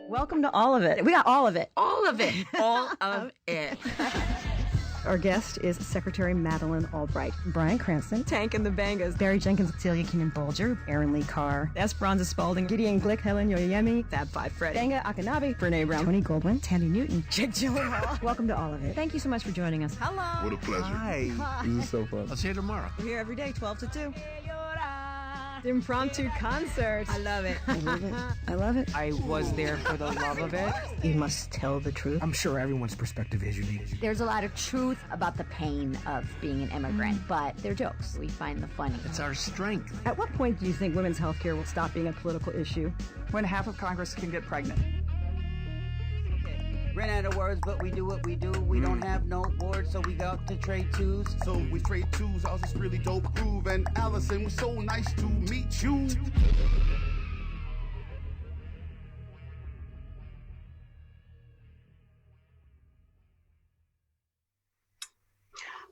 Welcome to all of it. We got all of it. All of it. All of it. Our guest is Secretary Madeleine Albright, Bryan Cranston, Tank and the Bangas, Barry Jenkins, Celia Keenan-Bolger, Aaron Lee Carr, Esperanza Spalding, Gideon Glick, Helen Yoyemi, Fab Five Freddy, Benga Akanabe, Brene Brown, Tony Goldwyn, Tandy Newton, Jake Gyllenhaal. Welcome to all of it. Thank you so much for joining us. Hello. What a pleasure. Hi. This is so fun. I'll see you tomorrow. We're here every day, 12 to 2. Impromptu concert. I love it. I love it. I love it. I was there for the love of it. You must tell the truth. I'm sure everyone's perspective is unique. There's a lot of truth about the pain of being an immigrant, but they're jokes. We find the funny. It's our strength. At what point do you think women's health care will stop being a political issue? When half of Congress can get pregnant. Ran out of words, but we do what we do. We don't have no board, so we got to trade twos. So we trade twos. I was this really dope groove, and Alison was so nice to meet you.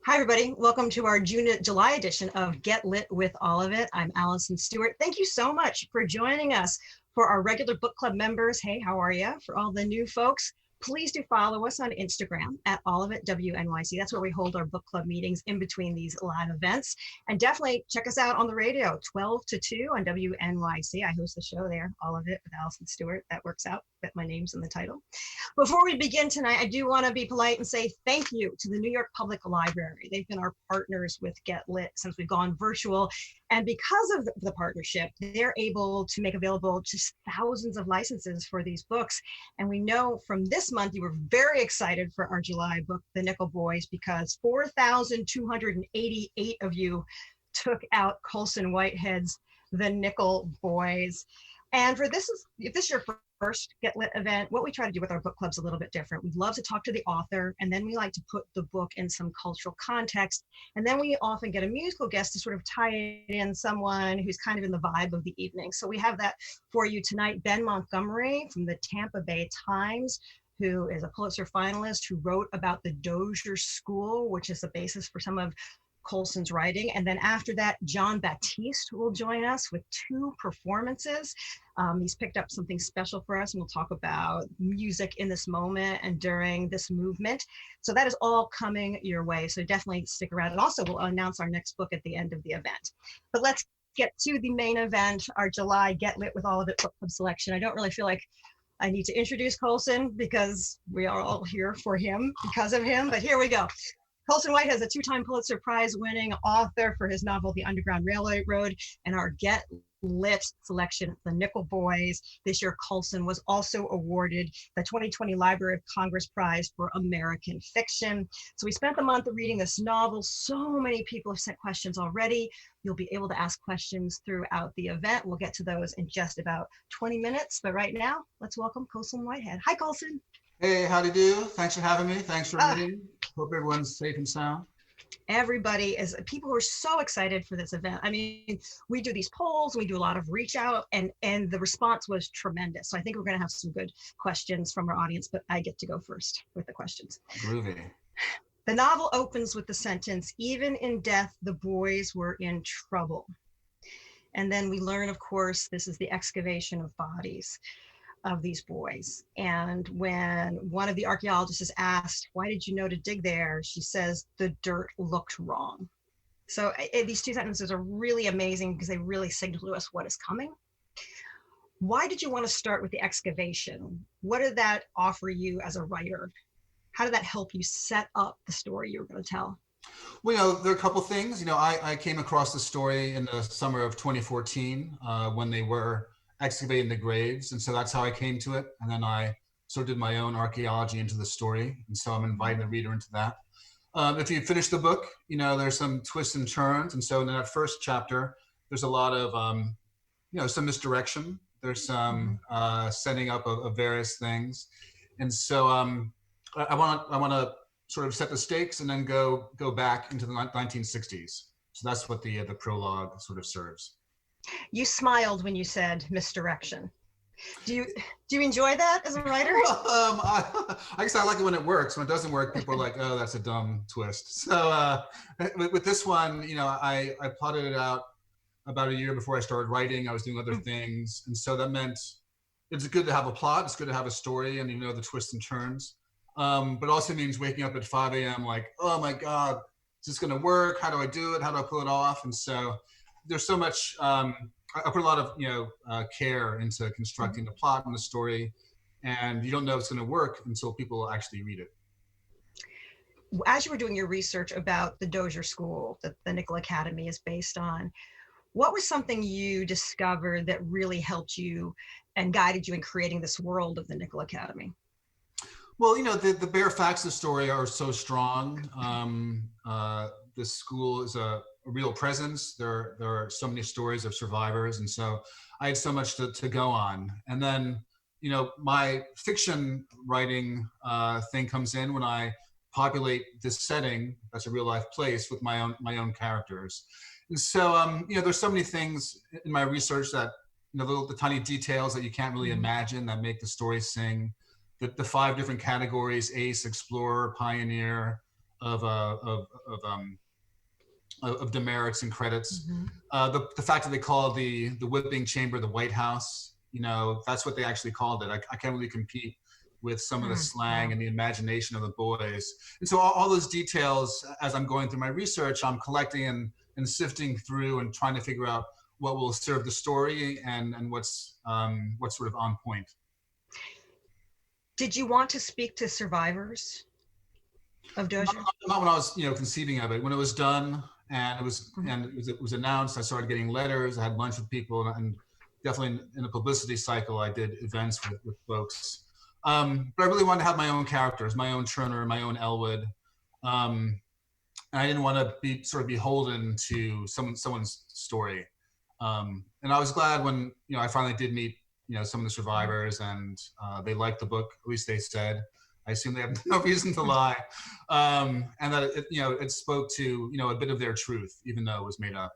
Hi, everybody. Welcome to our July edition of Get Lit with All of It. I'm Alison Stewart. Thank you so much for joining us. For our regular book club members, hey, how are you? For all the new folks, please do follow us on Instagram at All of It WNYC. That's where we hold our book club meetings in between these live events. And definitely check us out on the radio, 12 to 2 on WNYC. I host the show there, All of It with Alison Stewart. That works out, but my name's in the title. Before we begin tonight, I do want to be polite and say thank you to the New York Public Library. They've been our partners with Get Lit since we've gone virtual. And because of the partnership, they're able to make available just thousands of licenses for these books. And we know from this month, you were very excited for our July book, The Nickel Boys, because 4,288 of you took out Colson Whitehead's The Nickel Boys. And if this is your first Get Lit event, what we try to do with our book club's a little bit different. We'd love to talk to the author, and then we like to put the book in some cultural context. And then we often get a musical guest to sort of tie it in, someone who's kind of in the vibe of the evening. So we have that for you tonight. Ben Montgomery from the Tampa Bay Times, who is a Pulitzer finalist, who wrote about the Dozier School, which is the basis for some of Colson's writing. And then after that, John Baptiste will join us with 2 performances. He's picked up something special for us, and we'll talk about music in this moment and during this movement. So that is all coming your way. So definitely stick around. And also we'll announce our next book at the end of the event. But let's get to the main event, our July Get Lit with All of It book club selection. I don't really feel like I need to introduce Colson because we are all here for him, because of him, but here we go. Colson Whitehead is a 2-time Pulitzer Prize winning author for his novel, The Underground Railroad, and our Get Lit selection, The Nickel Boys. This year, Colson was also awarded the 2020 Library of Congress Prize for American Fiction. So we spent the month reading this novel. So many people have sent questions already. You'll be able to ask questions throughout the event. We'll get to those in just about 20 minutes. But right now, let's welcome Colson Whitehead. Hi, Colson. Hey, howdy do. Thanks for having me. Thanks for meeting. Hope everyone's safe and sound. People are so excited for this event. I mean, we do these polls, we do a lot of reach out, and the response was tremendous. So I think we're going to have some good questions from our audience, but I get to go first with the questions. Groovy. The novel opens with the sentence, "Even in death, the boys were in trouble." And then we learn, of course, this is the excavation of bodies of these boys. And when one of the archaeologists is asked, "Why did you know to dig there?" she says, "The dirt looked wrong." So these 2 sentences are really amazing because they really signal to us what is coming. Why did you want to start with the excavation? What did that offer you as a writer? How did that help you set up the story you were going to tell? Well, there are a couple things. I came across the story in the summer of 2014 when they were excavating the graves. And so that's how I came to it. And then I sort of did my own archaeology into the story. And so I'm inviting the reader into that. If you finish the book, there's some twists and turns. And so in that first chapter, there's a lot of, some misdirection. There's some setting up of various things. And so I want to sort of set the stakes and then go back into the 1960s. So that's what the prologue sort of serves. You smiled when you said misdirection. Do you enjoy that as a writer? I guess I like it when it works. When it doesn't work, people are like, "Oh, that's a dumb twist." So with this one, I plotted it out about a year before I started writing. I was doing other things, and so that meant it's good to have a plot. It's good to have a story, and you know the twists and turns. But it also means waking up at 5 a.m. like, oh my God, is this going to work? How do I do it? How do I pull it off? And so there's so much. I put a lot of care into constructing the plot and the story, and you don't know it's going to work until people actually read it. As you were doing your research about the Dozier School that the Nickel Academy is based on, what was something you discovered that really helped you and guided you in creating this world of the Nickel Academy? Well, you know, the bare facts of the story are so strong. This school is a real presence. There are so many stories of survivors, and so I had so much to go on. And then, you know, my fiction writing thing comes in when I populate this setting that's a real life place with my own characters. And so, you know, there's so many things in my research that, you know, the tiny details that you can't really imagine that make the story sing. The 5 different categories: ace, explorer, pioneer, of demerits and credits. The fact that they call the whipping chamber the White House, you know, that's what they actually called it. I can't really compete with some of the slang and the imagination of the boys. And so all those details, as I'm going through my research, I'm collecting and sifting through and trying to figure out what will serve the story and what's sort of on point. Did you want to speak to survivors of Dozier? Not when I was, you know, conceiving of it. When it was done and it was announced, I started getting letters. I had lunch with people, and definitely in the publicity cycle, I did events with folks. But I really wanted to have my own characters, my own Turner, my own Elwood. And I didn't want to be sort of beholden to someone's story. And I was glad when, you know, I finally did meet, you know, some of the survivors, and they liked the book. At least they said. I assume they have no reason to lie, and that it spoke to, you know, a bit of their truth, even though it was made up.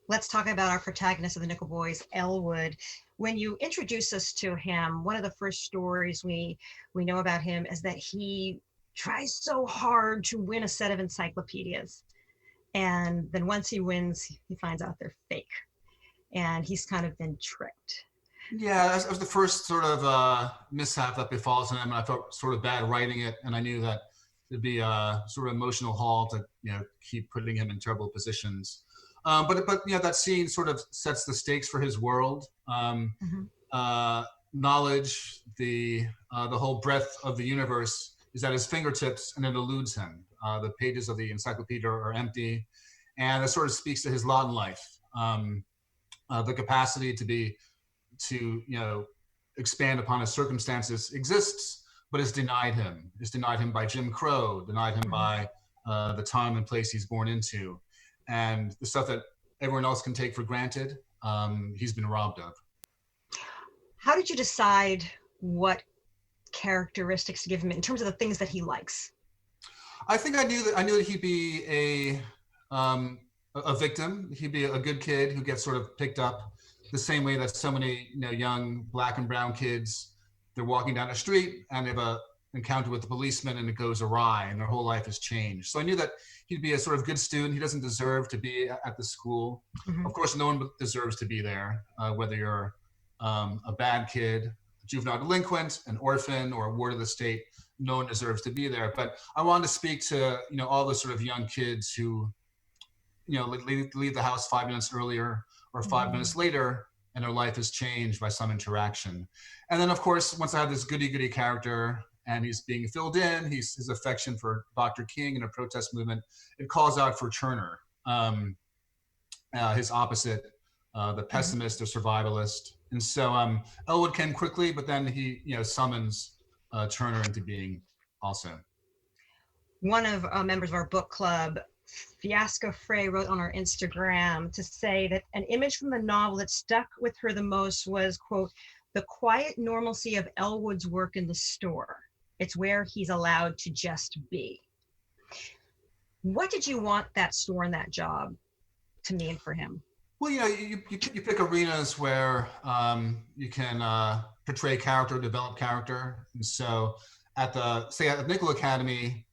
Let's talk about our protagonist of the Nickel Boys, Elwood. When you introduce us to him, one of the first stories we know about him is that he tries so hard to win a set of encyclopedias, and then once he wins, he finds out they're fake, and he's kind of been tricked. Yeah, that was the first sort of mishap that befalls him, and I felt sort of bad writing it, and I knew that it'd be a sort of emotional haul to, you know, keep putting him in terrible positions. But you know, that scene sort of sets the stakes for his world. Knowledge, the whole breadth of the universe is at his fingertips, and it eludes him. The pages of the encyclopedia are empty, and it sort of speaks to his lot in life. The capacity to you know, expand upon his circumstances exists, but is denied him. It's denied him by Jim Crow, denied him by the time and place he's born into, and the stuff that everyone else can take for granted, he's been robbed of. How did you decide what characteristics to give him in terms of the things that he likes? I think I knew that he'd be a victim. He'd be a good kid who gets sort of picked up the same way that so many, you know, young black and brown kids, they're walking down the street and they have an encounter with the policeman and it goes awry and their whole life has changed. So I knew that he'd be a sort of good student. He doesn't deserve to be at the school. Of course, no one deserves to be there, whether you're a bad kid, a juvenile delinquent, an orphan, or a ward of the state. No one deserves to be there. But I wanted to speak to, you know, all the sort of young kids who, you know, leave the house 5 minutes earlier or 5 minutes later, and their life is changed by some interaction. And then, of course, once I have this goody-goody character and he's being filled in, his affection for Dr. King and a protest movement, it calls out for Turner, his opposite, the pessimist or survivalist. And so Elwood came quickly, but then he, you know, summons Turner into being also. One of members of our book club, Fiasco Frey, wrote on our Instagram to say that an image from the novel that stuck with her the most was, quote, the quiet normalcy of Elwood's work in the store. It's where he's allowed to just be. What did you want that store and that job to mean for him? Well, you know, you pick arenas where you can portray character, develop character. And so at the Nickel Academy,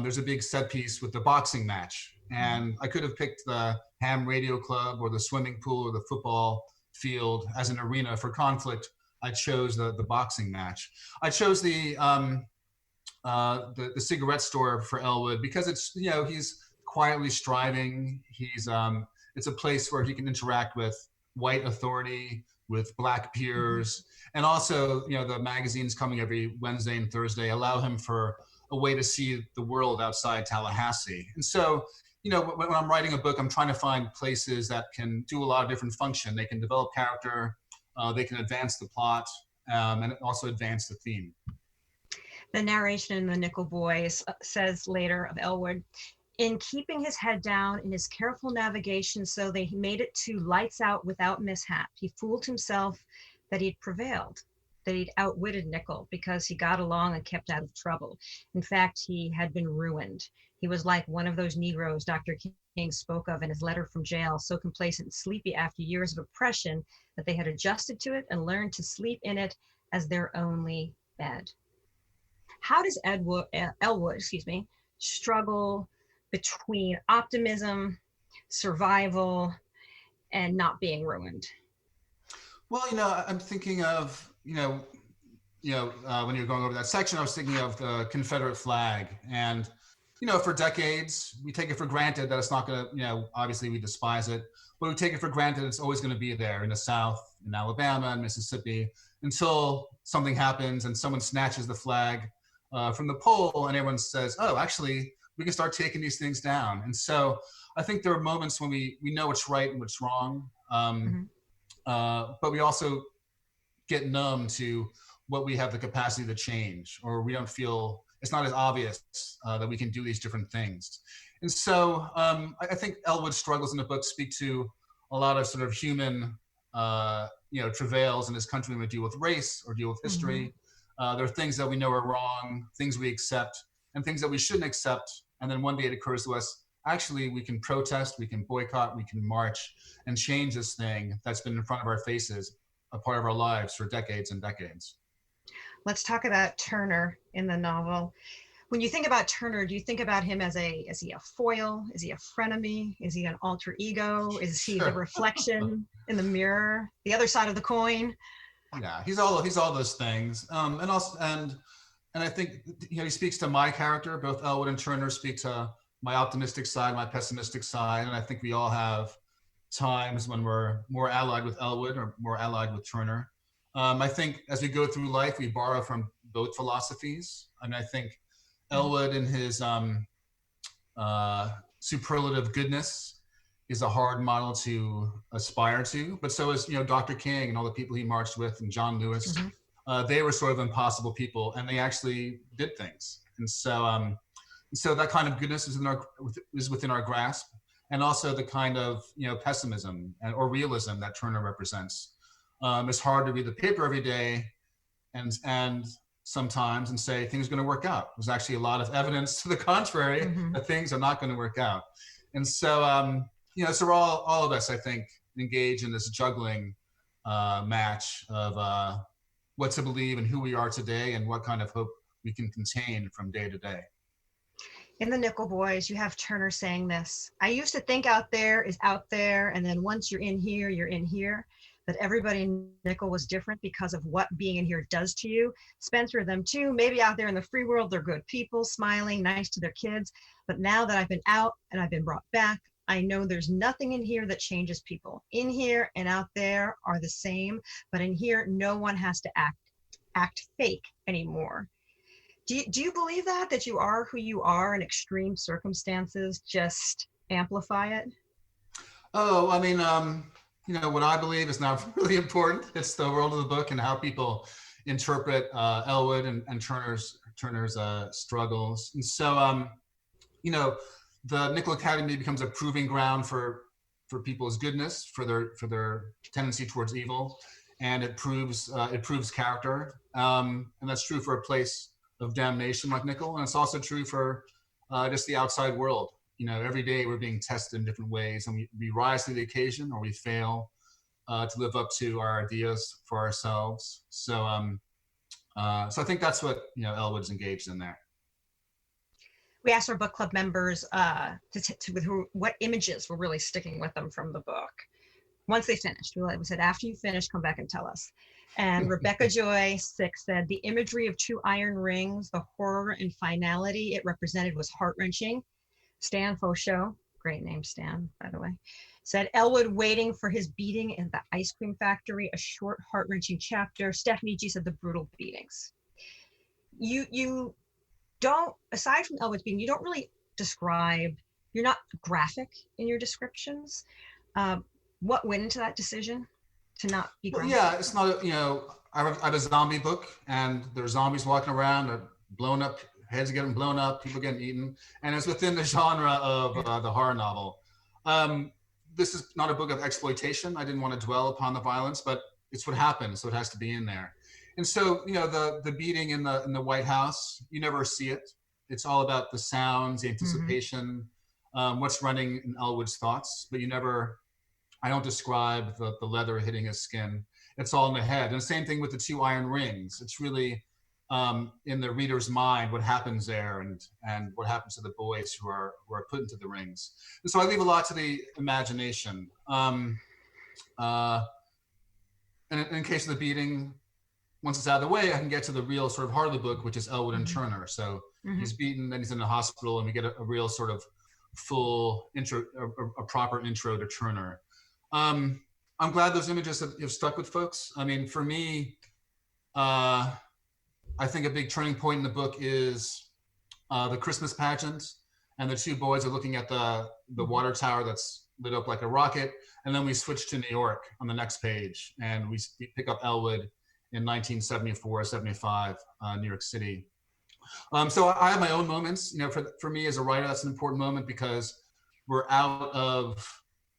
there's a big set piece with the boxing match. And I could have picked the ham radio club or the swimming pool or the football field as an arena for conflict, I chose the boxing match. I chose the cigarette store for Elwood because it's, you know, he's quietly striving. He's it's a place where he can interact with white authority, with black peers, and also, you know, the magazines coming every Wednesday and Thursday allow him for a way to see the world outside Tallahassee. And so, you know, when I'm writing a book, I'm trying to find places that can do a lot of different function. They can develop character, they can advance the plot, and also advance the theme. The narration in The Nickel Boys says later of Elwood, in keeping his head down in his careful navigation so that he made it to lights out without mishap, he fooled himself that he'd prevailed, that he'd outwitted Nickel because he got along and kept out of trouble. In fact, he had been ruined. He was like one of those Negroes Dr. King spoke of in his letter from jail, so complacent and sleepy after years of oppression that they had adjusted to it and learned to sleep in it as their only bed. How does Elwood, struggle between optimism, survival, and not being ruined? Well, you know, I'm thinking of, when you're going over that section, I was thinking of the Confederate flag. And, you know, for decades, we take it for granted that it's not going to, you know, obviously we despise it, but we take it for granted it's always going to be there in the South, in Alabama and Mississippi, until something happens and someone snatches the flag from the pole and everyone says, oh, actually, we can start taking these things down. And so I think there are moments when we know what's right and what's wrong, but we also get numb to what we have the capacity to change, or we don't feel, it's not as obvious that we can do these different things. And so I think Elwood's struggles in the book speak to a lot of sort of human, travails in this country when we deal with race or deal with history. There are things that we know are wrong, things we accept, and things that we shouldn't accept. And then one day it occurs to us, actually, we can protest, we can boycott, we can march and change this thing that's been in front of our faces, a part of our lives for decades and decades. Let's talk about Turner in the novel. When you think about Turner, do you think about him is he a foil? Is he a frenemy? Is he an alter ego? Is he the reflection in the mirror, the other side of the coin? Yeah, he's all those things. And I think, you know, he speaks to my character. Both Elwood and Turner speak to my optimistic side, my pessimistic side. And I think we all have times when we're more allied with Elwood or more allied with Turner. I think as we go through life, we borrow from both philosophies. I mean, I think Elwood in his superlative goodness is a hard model to aspire to, but so is, you know, Dr. King and all the people he marched with, and John Lewis. They were sort of impossible people, and they actually did things. And so that kind of goodness is within our grasp, and also the kind of, you know, pessimism or realism that Turner represents. It's hard to read the paper every day and sometimes and say things are going to work out. There's actually a lot of evidence to the contrary that things are not going to work out. And so, so all of us, I think, engage in this juggling match of what to believe and who we are today and what kind of hope we can contain from day to day. In The Nickel Boys, you have Turner saying this: I used to think out there is out there, and then once you're in here, you're in here. That everybody in Nickel was different because of what being in here does to you. Spencer, them too, maybe out there in the free world, they're good people, smiling, nice to their kids. But now that I've been out and I've been brought back, I know there's nothing in here that changes people. In here and out there are the same, but in here, no one has to act fake anymore. Do you believe that you are who you are and extreme circumstances just amplify it? Oh, I mean, what I believe is not really important. It's the world of the book and how people interpret Elwood and Turner's struggles. And so, the Nickel Academy becomes a proving ground for people's goodness, for their tendency towards evil, and it proves character. And that's true for a place of damnation like Nickel, and it's also true for just the outside world. You know, every day we're being tested in different ways, and we rise to the occasion or we fail to live up to our ideas for ourselves. So, so I think that's what Elwood's engaged in there. We asked our book club members what images were really sticking with them from the book once they finished. We said, after you finish, come back and tell us. And Rebecca Joy 6 said, the imagery of two iron rings, the horror and finality it represented was heart-wrenching. Stan Fauchot, great name Stan, by the way, said, Elwood waiting for his beating in the ice cream factory, a short heart-wrenching chapter. Stephanie G said, the brutal beatings. You don't, aside from Elwood's beating, you don't really describe, you're not graphic in your descriptions. What went into that decision to not be graphic? Well, yeah, it's not, I have a zombie book and there's zombies walking around, blown up, heads getting blown up, people getting eaten. And it's within the genre of the horror novel. This is not a book of exploitation. I didn't want to dwell upon the violence, but it's what happened, so it has to be in there. And so, the beating in the White House, you never see it. It's all about the sounds, the anticipation, what's running in Elwood's thoughts, but I don't describe the leather hitting his skin. It's all in the head. And the same thing with the two iron rings. It's really in the reader's mind what happens there and what happens to the boys who are put into the rings. And so I leave a lot to the imagination. And in case of the beating, once it's out of the way, I can get to the real sort of heart of the book, which is Elwood and Turner. So he's beaten, then he's in the hospital, and we get a real sort of full intro, a proper intro to Turner. I'm glad those images have stuck with folks. I mean, for me, I think a big turning point in the book is the Christmas pageant, and the two boys are looking at the water tower that's lit up like a rocket, and then we switch to New York on the next page, and we pick up Elwood in 1974, 75, New York City. So I have my own moments. For me as a writer, that's an important moment because we're out of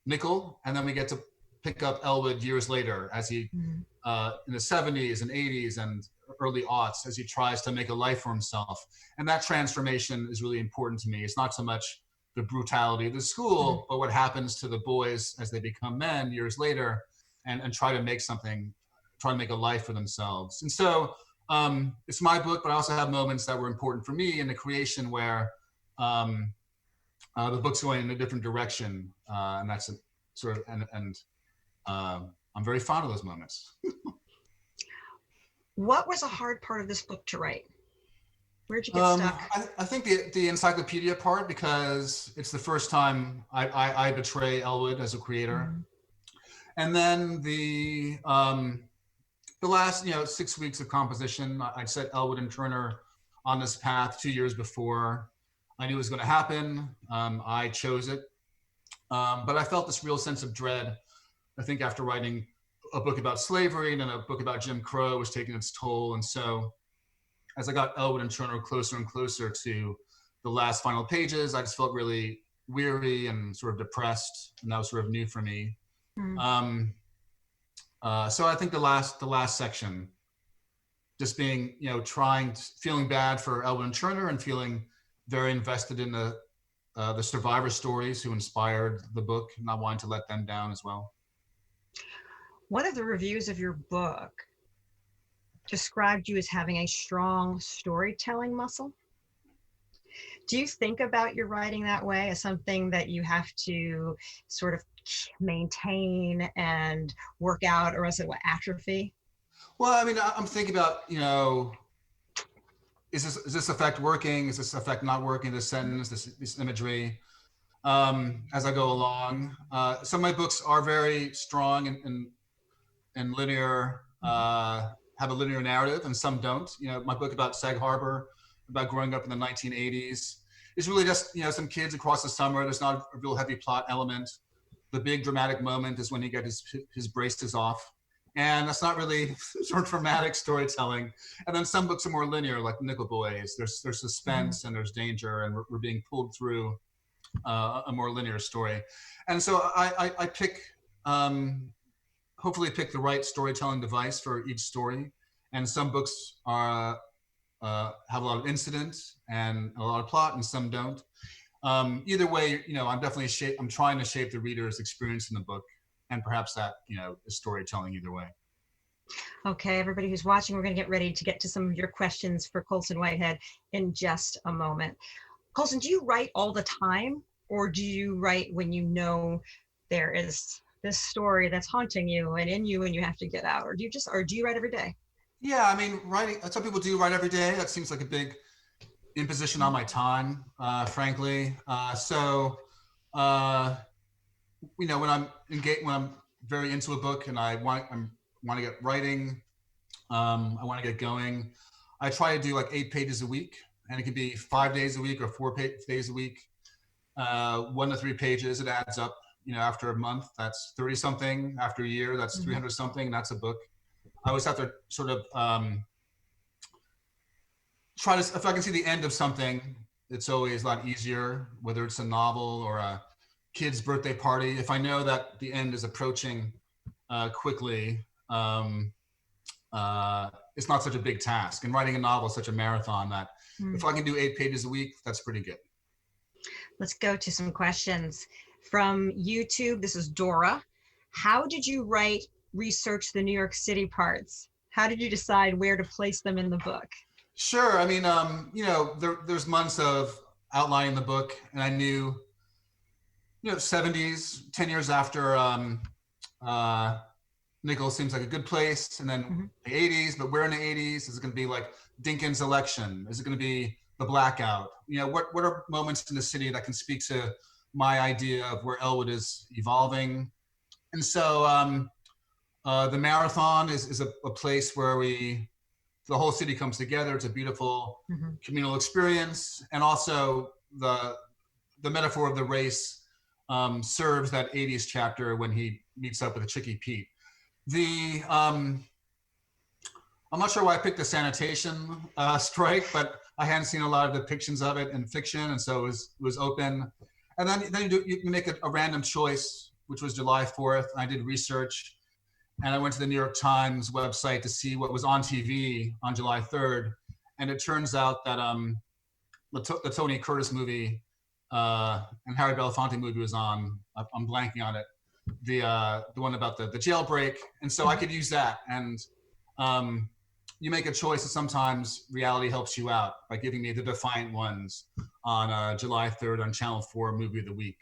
Nickel, and then we get to pick up Elwood years later as he, in the 70s and 80s and early aughts, as he tries to make a life for himself. And that transformation is really important to me. It's not so much the brutality of the school, but what happens to the boys as they become men years later and try to make something, try to make a life for themselves. And so it's my book, but I also have moments that were important for me in the creation where the book's going in a different direction. And that's a sort of, and I'm very fond of those moments. What was a hard part of this book to write? Where'd you get stuck? I think the encyclopedia part, because it's the first time I betray Elwood as a creator. And then the last 6 weeks of composition, I set Elwood and Turner on this path 2 years before. I knew it was going to happen. I chose it. But I felt this real sense of dread. I think after writing a book about slavery and then a book about Jim Crow was taking its toll. And so as I got Elwood and Turner closer and closer to the last final pages, I just felt really weary and sort of depressed. And that was sort of new for me. So I think the last section, just being, feeling bad for Elwood and Turner and feeling very invested in the survivor stories who inspired the book, not wanting to let them down as well. One of the reviews of your book described you as having a strong storytelling muscle. Do you think about your writing that way as something that you have to sort of maintain and work out, or else it will atrophy? Well, I mean, I'm thinking about, is this effect working? Is this effect not working? This sentence, this imagery, as I go along. Some of my books are very strong and linear, have a linear narrative, and some don't. My book about Sag Harbor, about growing up in the 1980s, is really just, some kids across the summer. There's not a real heavy plot element. The big dramatic moment is when he gets his braces off. And that's not really sort of dramatic storytelling. And then some books are more linear, like Nickel Boys. There's suspense and there's danger, and we're being pulled through a more linear story. And so I pick, hopefully pick the right storytelling device for each story. And some books have a lot of incident and a lot of plot, and some don't. Either way, I'm definitely I'm trying to shape the reader's experience in the book, and perhaps that, is storytelling either way. Okay, everybody who's watching, we're going to get ready to get to some of your questions for Colson Whitehead in just a moment. Colson, do you write all the time, or do you write when you know there is this story that's haunting you and in you and you have to get out? Or do you write every day? Yeah, I mean, writing, some people do write every day. That seems like a big imposition on my time, frankly. When I'm engaged, when I'm very into a book and I want to get writing, I want to get going, I try to do like 8 pages a week, and it could be 5 days a week or 4 days a week, 1 to 3 pages. It adds up. After a month, that's 30 something. After a year, that's 300 something. That's a book. I always have to sort of try to, if I can see the end of something, it's always a lot easier, whether it's a novel or a kid's birthday party. If I know that the end is approaching quickly, it's not such a big task. And writing a novel is such a marathon that if I can do 8 pages a week, that's pretty good. Let's go to some questions from YouTube. This is Dora. How did you research the New York City parts? How did you decide where to place them in the book? Sure. I mean, there's months of outlining the book, and I knew, 70s, 10 years after Nickel seems like a good place, and then the 80s, but we're in the 80s. Is it going to be like Dinkins' election? Is it going to be the blackout? What are moments in the city that can speak to my idea of where Elwood is evolving? And so the marathon is a place where the whole city comes together. It's a beautiful communal experience. And also the metaphor of the race serves that 80s chapter when he meets up with a Chicky Pete. I'm not sure why I picked the sanitation strike, but I hadn't seen a lot of depictions of it in fiction, and so it was open. And then you make a random choice, which was July 4th. I did research, and I went to the New York Times website to see what was on TV on July 3rd. And it turns out that the Tony Curtis movie and Harry Belafonte movie was on. I'm blanking on it. The one about the jailbreak. And so I could use that. And you make a choice, and sometimes reality helps you out by giving me the Defiant Ones on July 3rd on Channel 4 Movie of the Week.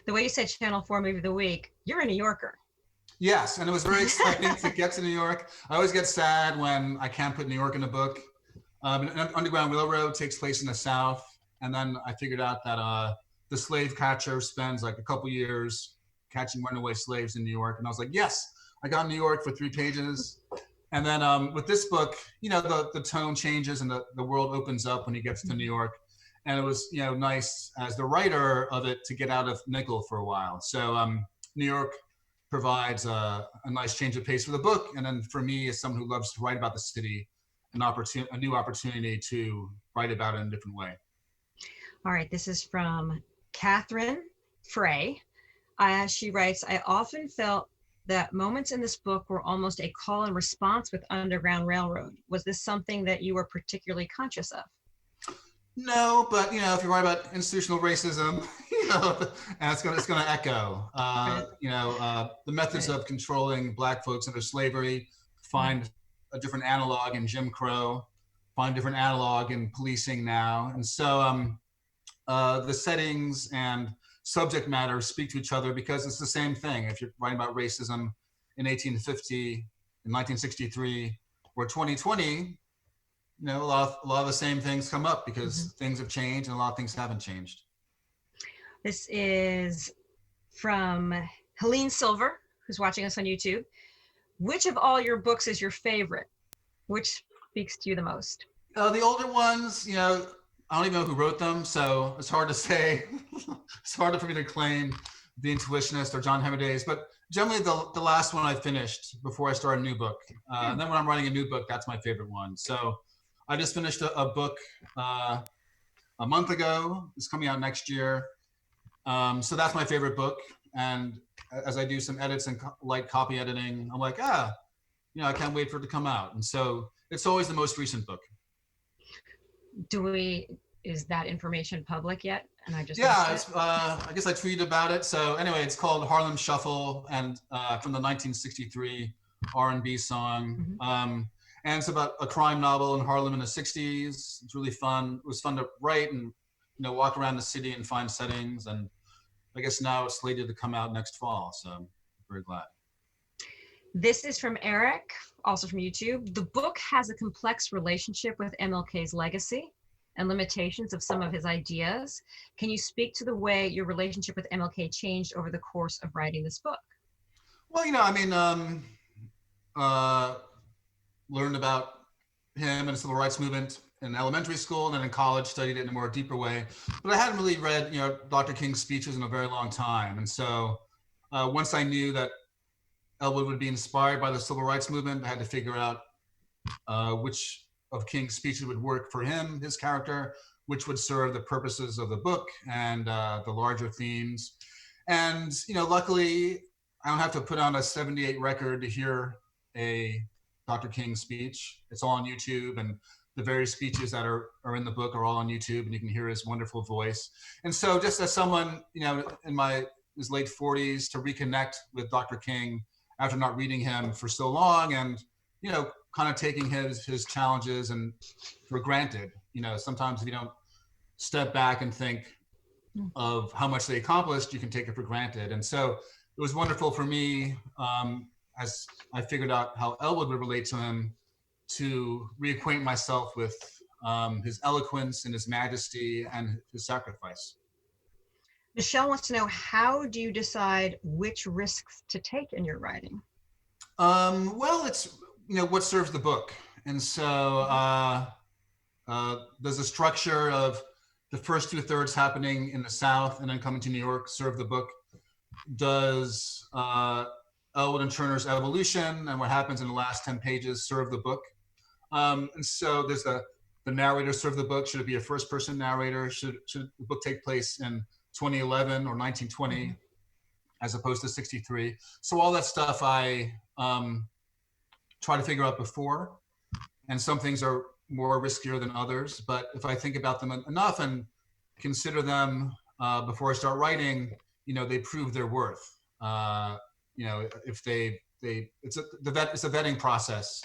The way you said Channel 4 Movie of the Week, you're a New Yorker. Yes, and it was very exciting to get to New York. I always get sad when I can't put New York in a book. Underground Railroad takes place in the South, and then I figured out that the slave catcher spends like a couple years catching runaway slaves in New York, and I was like, yes, I got New York for 3 pages. And then with this book, the tone changes and the world opens up when he gets to New York. And it was, nice as the writer of it to get out of Nickel for a while. So New York provides a nice change of pace for the book. And then for me, as someone who loves to write about the city, a new opportunity to write about it in a different way. All right, this is from Catherine Frey. She writes, I often felt that moments in this book were almost a call and response with Underground Railroad. Was this something that you were particularly conscious of? No, but if you write about institutional racism, and it's going to echo. The methods of controlling Black folks under slavery find a different analog in Jim Crow, find a different analog in policing now, and so the settings and subject matter speak to each other because it's the same thing. If you're writing about racism in 1850, in 1963, or 2020, a lot of the same things come up because things have changed and a lot of things haven't changed. This is from Helene Silver, who's watching us on YouTube. Which of all your books is your favorite? Which speaks to you the most? The older ones, I don't even know who wrote them, so it's hard to say. It's harder for me to claim The Intuitionist or John Hemmerdays, but generally the last one I finished before I start a new book. And then when I'm writing a new book, that's my favorite one. So I just finished a book a month ago. It's coming out next year. So that's my favorite book. And as I do some edits and light copy editing, I'm like, I can't wait for it to come out. And so it's always the most recent book. Is that information public yet? And I just I guess I tweeted about it. So anyway, it's called Harlem Shuffle, and from the 1963 R&B song. And it's about a crime novel in Harlem in the 60s. It's really fun. It was fun to write and walk around the city and find settings. And I guess now it's slated to come out next fall. So I'm very glad. This is from Eric, also from YouTube. The book has a complex relationship with MLK's legacy and limitations of some of his ideas. Can you speak to the way your relationship with MLK changed over the course of writing this book? Well, learned about him and the civil rights movement in elementary school, and then in college studied it in a more deeper way. But I hadn't really read, Dr. King's speeches in a very long time. And so once I knew that Elwood would be inspired by the civil rights movement, I had to figure out which of King's speeches would work for him, his character, which would serve the purposes of the book and the larger themes. And, luckily, I don't have to put on a 78 record to hear a Dr. King speech. It's all on YouTube, and the various speeches that are in the book are all on YouTube, and you can hear his wonderful voice. And so just as someone, in his late 40s, to reconnect with Dr. King after not reading him for so long, and, kind of taking his challenges and for granted. Sometimes if you don't step back and think of how much they accomplished, you can take it for granted. And so it was wonderful for me, as I figured out how Elwood would relate to him, to reacquaint myself with his eloquence and his majesty and his sacrifice. Michelle wants to know, how do you decide which risks to take in your writing? Well, it's, what serves the book. And so does the structure of the first 2/3 happening in the South and then coming to New York serve the book? Does Elwood and Turner's evolution and what happens in the last 10 pages serve the book? And so there's the narrator serve the book. Should it be a first-person narrator? Should the book take place in 2011 or 1920 as opposed to 63? So all that stuff I try to figure out before. And some things are more riskier than others. But if I think about them enough and consider them before I start writing, they prove their worth. If it's a vetting process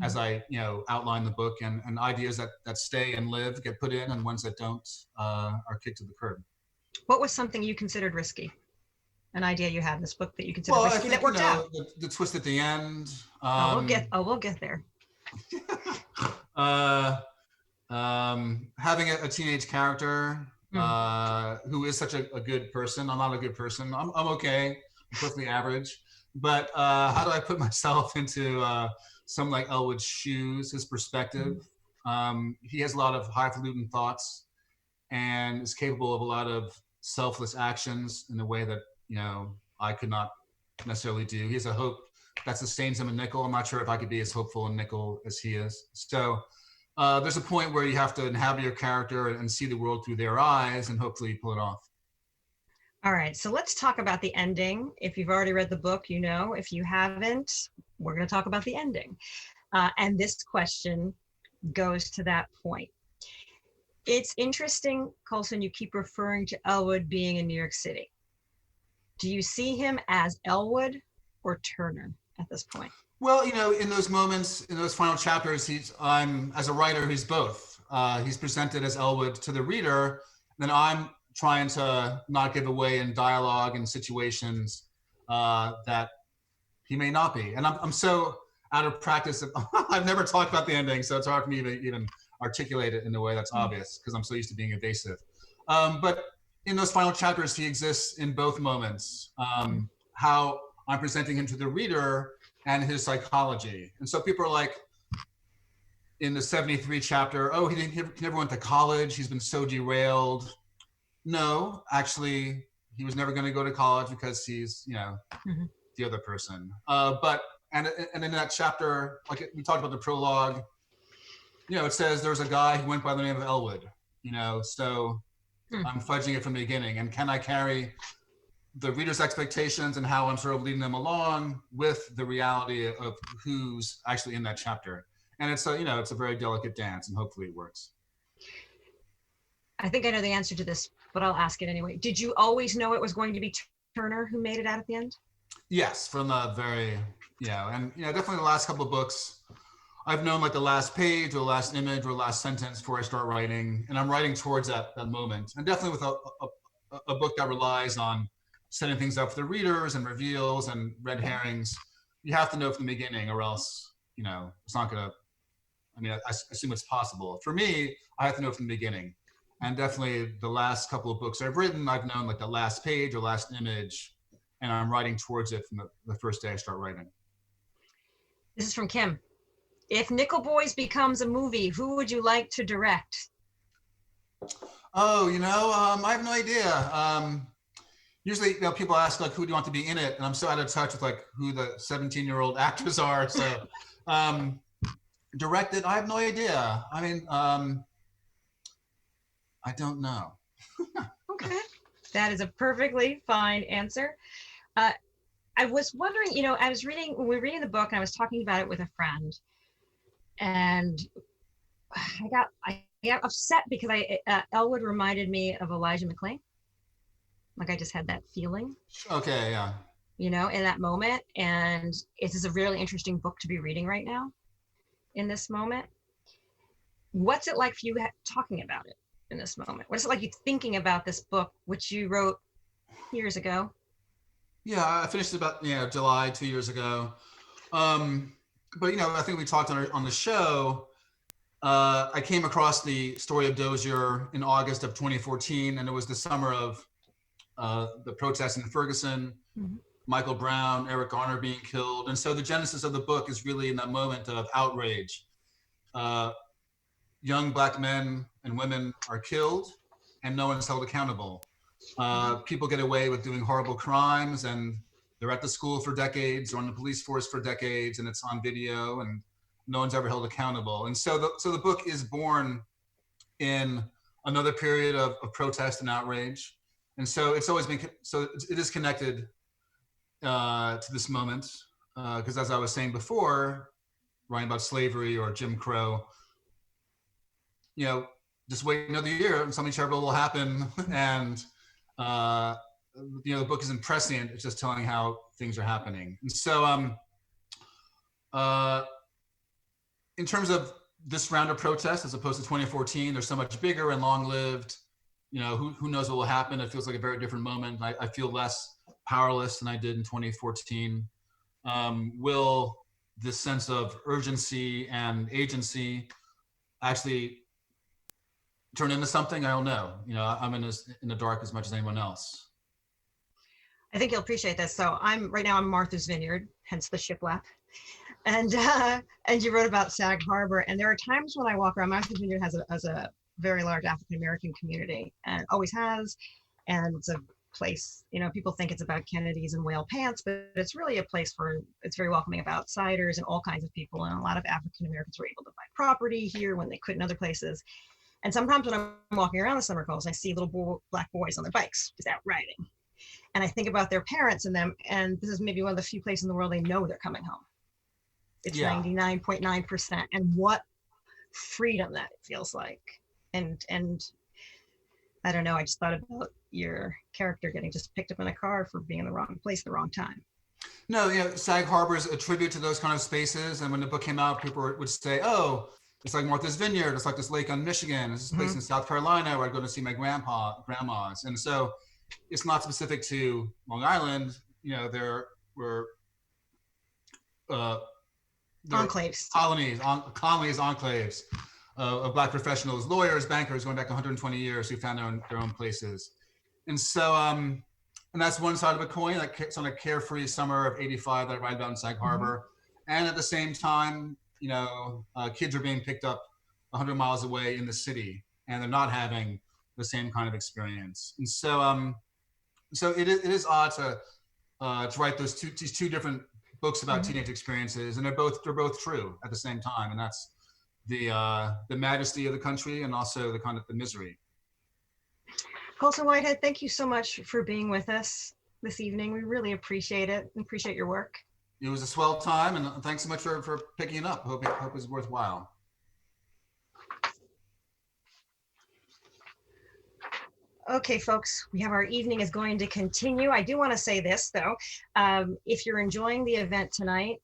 as I, outline the book, and ideas that stay and live get put in, and ones that don't are kicked to the curb. What was something you considered risky? An idea you had in this book that you considered risky that worked out? The twist at the end. We'll get there. Having a teenage character who is such a good person. I'm not a good person. I'm okay. I'm perfectly average. But how do I put myself into someone like Elwood's shoes, his perspective? He has a lot of highfalutin thoughts and is capable of a lot of selfless actions in a way that, I could not necessarily do. He has a hope that sustains him in Nickel. I'm not sure if I could be as hopeful in Nickel as he is. So there's a point where you have to inhabit your character and see the world through their eyes and hopefully pull it off. All right, so let's talk about the ending. If you've already read the book, If you haven't, we're going to talk about the ending. And this question goes to that point. It's interesting, Colson, you keep referring to Elwood being in New York City. Do you see him as Elwood or Turner at this point? Well, in those moments, in those final chapters, I'm as a writer, he's both. He's presented as Elwood to the reader, then I'm trying to not give away in dialogue and situations that he may not be. And I'm so out of practice. I've never talked about the ending, so it's hard for me to even articulate it in a way that's obvious because I'm so used to being evasive. But in those final chapters, he exists in both moments. How I'm presenting him to the reader and his psychology. And so people are like, in the 73 chapter, oh, he never went to college. He's been so derailed. No, actually, he was never going to go to college because he's, the other person. And in that chapter, like we talked about the prologue, it says there's a guy who went by the name of Elwood, so I'm fudging it from the beginning. And can I carry the reader's expectations and how I'm sort of leading them along with the reality of who's actually in that chapter? And it's a very delicate dance, and hopefully it works. I think I know the answer to this, but I'll ask it anyway. Did you always know it was going to be Turner who made it out at the end? Yes, from the very, and definitely the last couple of books, I've known like the last page or the last image or the last sentence before I start writing, and I'm writing towards that moment. And definitely with a book that relies on setting things up for the readers and reveals and red herrings, you have to know from the beginning, or else, you know, it's not gonna, I mean, I assume it's possible. For me, I have to know from the beginning. And definitely the last couple of books I've written, I've known like the last page or last image, and I'm writing towards it from the first day I start writing. This is from Kim. If Nickel Boys becomes a movie, who would you like to direct? Oh, you know, I have no idea. Usually, you know, people ask like, who do you want to be in it? And I'm so out of touch with like who the 17-year-old actors are. So directed, I have no idea. I mean, I don't know. Okay, that is a perfectly fine answer. I was wondering, you know, I was reading, when we were reading the book, and I was talking about it with a friend, and I got upset because Elwood reminded me of Elijah McClain. Like I just had that feeling. Okay, yeah. You know, in that moment, and it is a really interesting book to be reading right now, in this moment. What's it like for you talking about it in this moment? What's it like you thinking about this book, which you wrote years ago? Yeah, I finished it about July 2 years ago. But you know, I think we talked on the show. I came across the story of Dozier in August of 2014, and it was the summer of the protests in Ferguson, Michael Brown, Eric Garner being killed, and so the genesis of the book is really in that moment of outrage. Young Black men and women are killed, and no one's held accountable. People get away with doing horrible crimes, and they're at the school for decades, or on the police force for decades, and it's on video, and no one's ever held accountable. And so the book is born in another period of protest and outrage. And so it's always been, so it is connected to this moment, because as I was saying before, writing about slavery or Jim Crow, you know, just wait another year and something terrible will happen. And you know, the book isn't prescient, it's just telling how things are happening. And so in terms of this round of protests, as opposed to 2014, they're so much bigger and long-lived. You know, who knows what will happen? It feels like a very different moment. I feel less powerless than I did in 2014. Will this sense of urgency and agency actually turn into something? I don't know. You know, I'm in the dark as much as anyone else. I think you'll appreciate this. So right now I'm Martha's Vineyard, hence the shiplap. And you wrote about Sag Harbor, and there are times when I walk around. Martha's Vineyard has a very large African-American community, and it always has. And it's a place, you know, people think it's about Kennedys and whale pants, but it's really a place where it's very welcoming of outsiders and all kinds of people. And a lot of African-Americans were able to buy property here when they couldn't other places. And sometimes when I'm walking around the summer coast, I see little black boys on their bikes just out riding. And I think about their parents and them, and this is maybe one of the few places in the world they know they're coming home. It's 99.9%. And what freedom that it feels like. And I don't know, I just thought about your character getting just picked up in a car for being in the wrong place at the wrong time. No, you know, Sag Harbor is a tribute to those kind of spaces. And when the book came out, people would say, oh, it's like Martha's Vineyard. It's like this lake on Michigan. It's this place in South Carolina where I go to see my grandmas. And so it's not specific to Long Island. You know, there were enclaves, colonies, enclaves of Black professionals, lawyers, bankers going back 120 years who found their own places. And so, and that's one side of a coin, like it's on a carefree summer of '85 that I write about in Sag Harbor. And at the same time, you know, kids are being picked up 100 miles away in the city, and they're not having the same kind of experience. And so, so it is odd to write these two different books about teenage experiences, and they're both true at the same time, and that's the majesty of the country and also the kind of the misery. Colson Whitehead, thank you so much for being with us this evening. We really appreciate it and appreciate your work. It was a swell time, and thanks so much for picking it up. Hope it was worthwhile. Okay, folks, our evening is going to continue. I do want to say this, though. If you're enjoying the event tonight,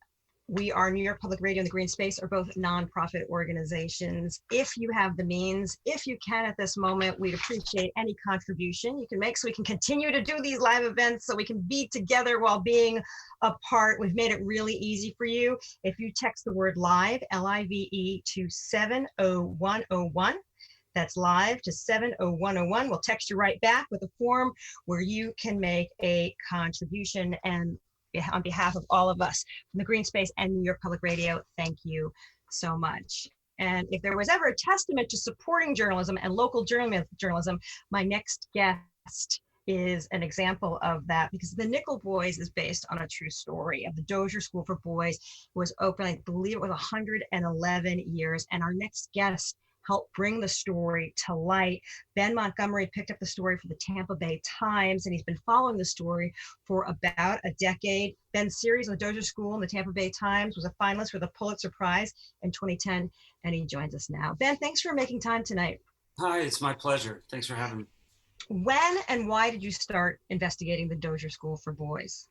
We are New York Public Radio and the Green Space are both nonprofit organizations. If you have the means, if you can at this moment, we'd appreciate any contribution you can make so we can continue to do these live events, so we can be together while being apart. We've made it really easy for you. If you text the word live, LIVE, to 70101, that's live to 70101. We'll text you right back with a form where you can make a contribution. And on behalf of all of us from the Green Space and New York Public Radio, thank you so much. And if there was ever a testament to supporting journalism and local journalism, my next guest is an example of that, because the Nickel Boys is based on a true story of the Dozier School for Boys. It was open, I believe it was 111 years. And our next guest helped bring the story to light. Ben Montgomery picked up the story for the Tampa Bay Times, and he's been following the story for about a decade. Ben's series on the Dozier School in the Tampa Bay Times was a finalist for the Pulitzer Prize in 2010, and he joins us now. Ben, thanks for making time tonight. Hi, it's my pleasure. Thanks for having me. When and why did you start investigating the Dozier School for Boys?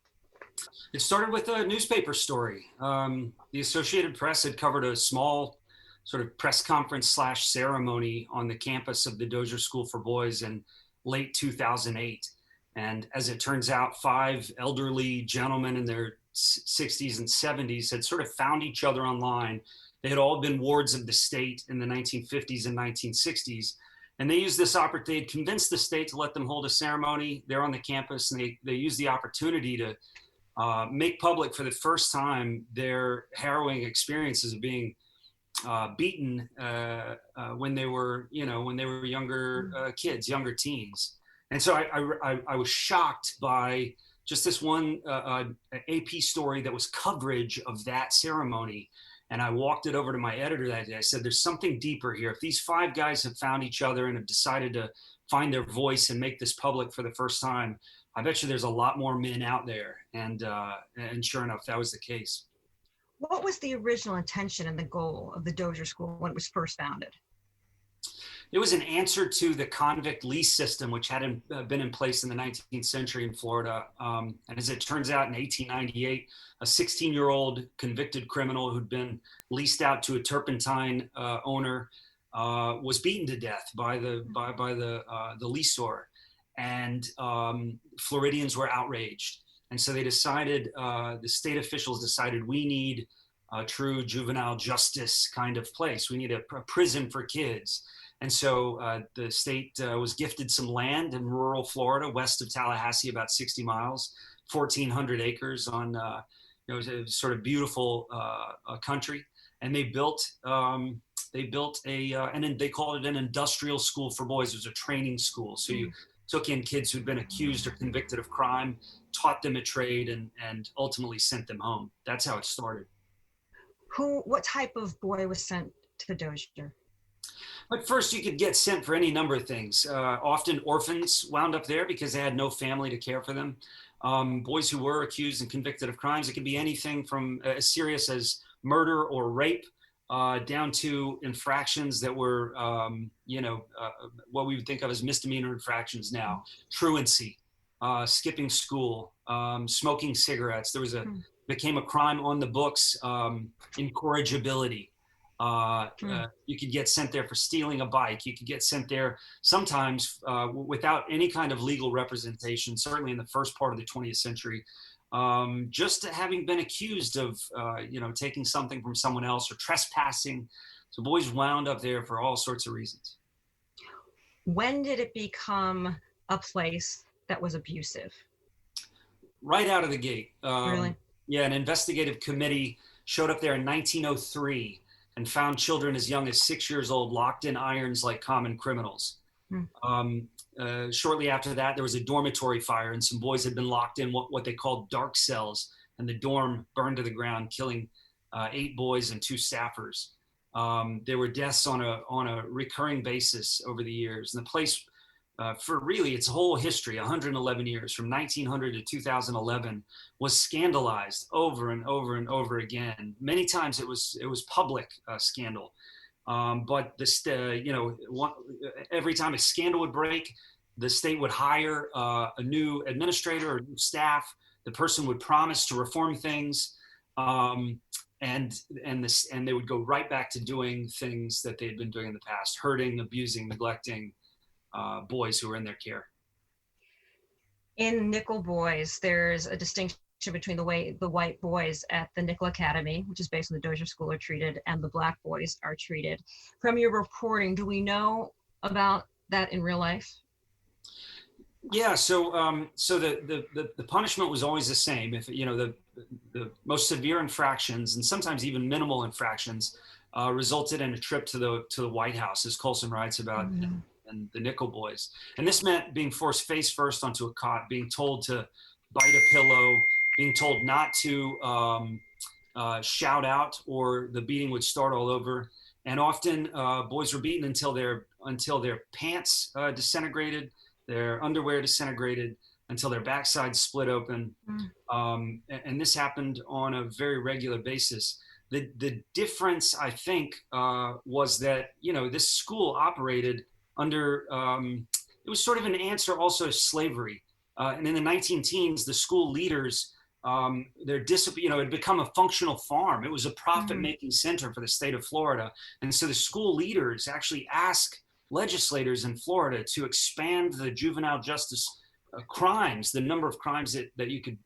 It started with a newspaper story. The Associated Press had covered a small sort of press conference / ceremony on the campus of the Dozier School for Boys in late 2008. And as it turns out, 5 elderly gentlemen in their 60s and 70s had sort of found each other online. They had all been wards of the state in the 1950s and 1960s. And they used this opportunity, they convinced the state to let them hold a ceremony there on the campus. And they used the opportunity to make public for the first time their harrowing experiences of being beaten when they were, younger kids, younger teens. And so I was shocked by just this one AP story that was coverage of that ceremony. And I walked it over to my editor that day. I said, there's something deeper here. If these 5 guys have found each other and have decided to find their voice and make this public for the first time, I bet you there's a lot more men out there. And sure enough, that was the case. What was the original intention and the goal of the Dozier School when it was first founded? It was an answer to the convict lease system, which hadn't been in place in the 19th century in Florida. And as it turns out, in 1898, a 16-year-old convicted criminal who'd been leased out to a turpentine owner was beaten to death by the leaseor, and Floridians were outraged. And so they decided, the state officials decided, we need a true juvenile justice kind of place. We need a prison for kids. And so the state was gifted some land in rural Florida, west of Tallahassee, about 60 miles, 1,400 acres on, sort of beautiful country. And they built and they called it an industrial school for boys. It was a training school. So you took in kids who'd been accused or convicted of crime, taught them a trade, and ultimately sent them home. That's how it started. What type of boy was sent to the Dozier? But first, you could get sent for any number of things. Often orphans wound up there because they had no family to care for them. Boys who were accused and convicted of crimes, it could be anything from as serious as murder or rape down to infractions that were, what we would think of as misdemeanor infractions now. Truancy, skipping school, smoking cigarettes. There was became a crime on the books, incorrigibility. You could get sent there for stealing a bike. You could get sent there sometimes without any kind of legal representation, certainly in the first part of the 20th century, just having been accused of, taking something from someone else or trespassing. So boys wound up there for all sorts of reasons. When did it become a place that was abusive? Right out of the gate. Really? Yeah, an investigative committee showed up there in 1903 and found children as young as 6 years old locked in irons like common criminals. Shortly after that, there was a dormitory fire and some boys had been locked in what they called dark cells, and the dorm burned to the ground, killing 8 boys and 2 staffers. There were deaths on a recurring basis over the years. And the place, for really its whole history, 111 years, from 1900 to 2011, was scandalized over and over and over again. Many times it was public scandal. But every time a scandal would break, the state would hire a new administrator or new staff. The person would promise to reform things. And they would go right back to doing things that they had been doing in the past, hurting, abusing, neglecting boys who were in their care. In Nickel Boys, there's a distinction between the way the white boys at the Nickel Academy, which is based on the Dozier School, are treated, and the black boys are treated. From your reporting, do we know about that in real life? Yeah, so the punishment was always the same. If the most severe infractions, and sometimes even minimal infractions, resulted in a trip to the White House, as Colson writes about in the Nickel Boys. And this meant being forced face first onto a cot, being told to bite a pillow, being told not to shout out, or the beating would start all over. And often boys were beaten until their pants disintegrated, their underwear disintegrated, until their backside split open. And this happened on a very regular basis. The difference, I think, was that, this school operated under, it was sort of an answer also to slavery. And in the 19-teens, the school leaders, their discipline, had become a functional farm. It was a profit-making center for the state of Florida. And so the school leaders actually asked legislators in Florida to expand the juvenile justice crimes, the number of crimes that you could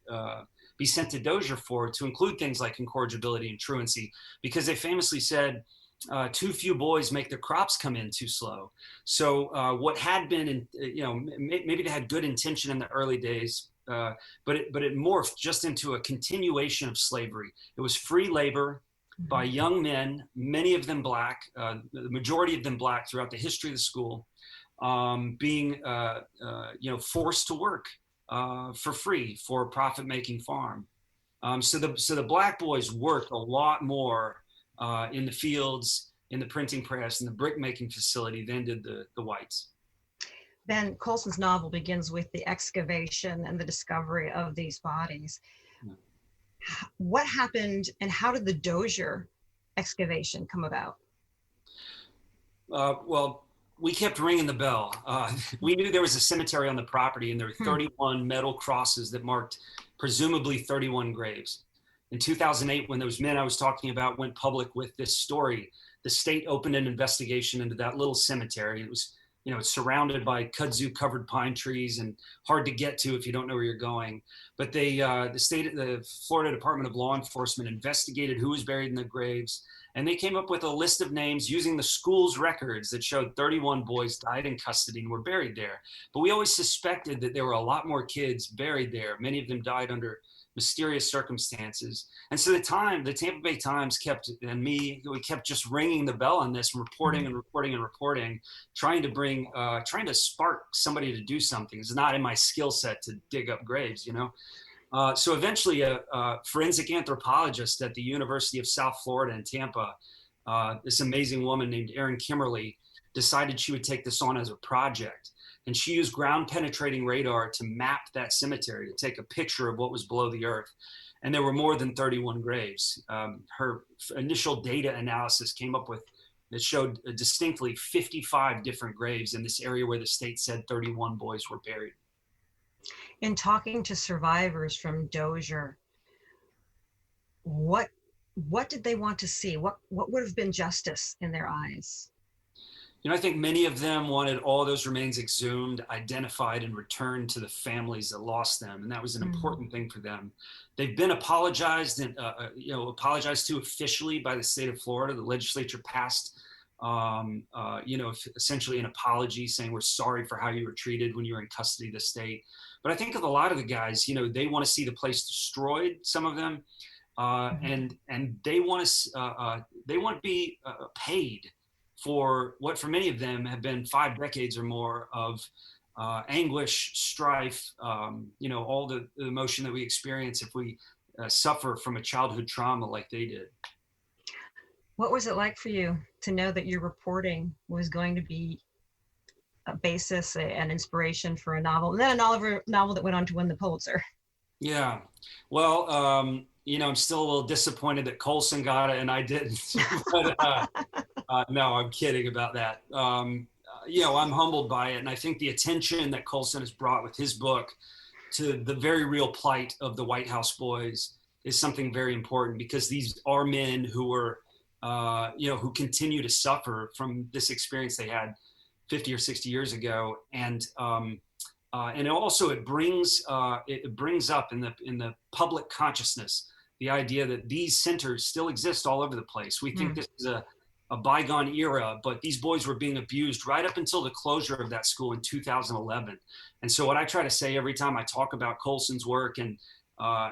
be sent to Dozier for, to include things like incorrigibility and truancy, because they famously said, too few boys make their crops come in too slow. So what had been, maybe they had good intention in the early days, but it morphed just into a continuation of slavery. It was free labor by young men, many of them black, the majority of them black throughout the history of the school, being forced to work for free for a profit-making farm. So the black boys worked a lot more in the fields, in the printing press, in the brick-making facility than did the whites. Ben, Colson's novel begins with the excavation and the discovery of these bodies. What happened, and how did the Dozier excavation come about? Well, we kept ringing the bell. We knew there was a cemetery on the property, and there were 31 metal crosses that marked presumably 31 graves. In 2008, when those men I was talking about went public with this story, the state opened an investigation into that little cemetery. It was, it's surrounded by kudzu covered pine trees and hard to get to if you don't know where you're going. But the Florida Department of Law Enforcement investigated who was buried in the graves, and they came up with a list of names using the school's records that showed 31 boys died in custody and were buried there. But we always suspected that there were a lot more kids buried there. Many of them died under mysterious circumstances. And so the Tampa Bay Times we kept just ringing the bell on this, reporting and reporting and reporting, trying to spark somebody to do something. It's not in my skill set to dig up graves, So eventually a forensic anthropologist at the University of South Florida in Tampa, this amazing woman named Erin Kimmerly, decided she would take this on as a project. And she used ground penetrating radar to map that cemetery, to take a picture of what was below the earth. And there were more than 31 graves. Her initial data analysis came up with, it showed distinctly 55 different graves in this area where the state said 31 boys were buried. In talking to survivors from Dozier, what did they want to see? What would have been justice in their eyes? I think many of them wanted all those remains exhumed, identified, and returned to the families that lost them. And that was an important thing for them. They've been apologized to officially by the state of Florida. The legislature passed, essentially an apology saying, we're sorry for how you were treated when you were in custody of the state. But I think of a lot of the guys, they want to see the place destroyed, some of them, and they want to be paid for what for many of them have been 5 decades or more of anguish, strife, all the emotion that we experience if we suffer from a childhood trauma like they did. What was it like for you to know that your reporting was going to be a basis, an inspiration for a novel, and then a novel that went on to win the Pulitzer? Yeah, well, I'm still a little disappointed that Colson got it and I didn't. But, no, I'm kidding about that. I'm humbled by it. And I think the attention that Colson has brought with his book to the very real plight of the White House boys is something very important, because these are men who were, who continue to suffer from this experience they had 50 or 60 years ago. And also it brings up in the public consciousness the idea that these centers still exist all over the place. We think this is a bygone era, but these boys were being abused right up until the closure of that school in 2011. And so what I try to say every time I talk about Colson's work and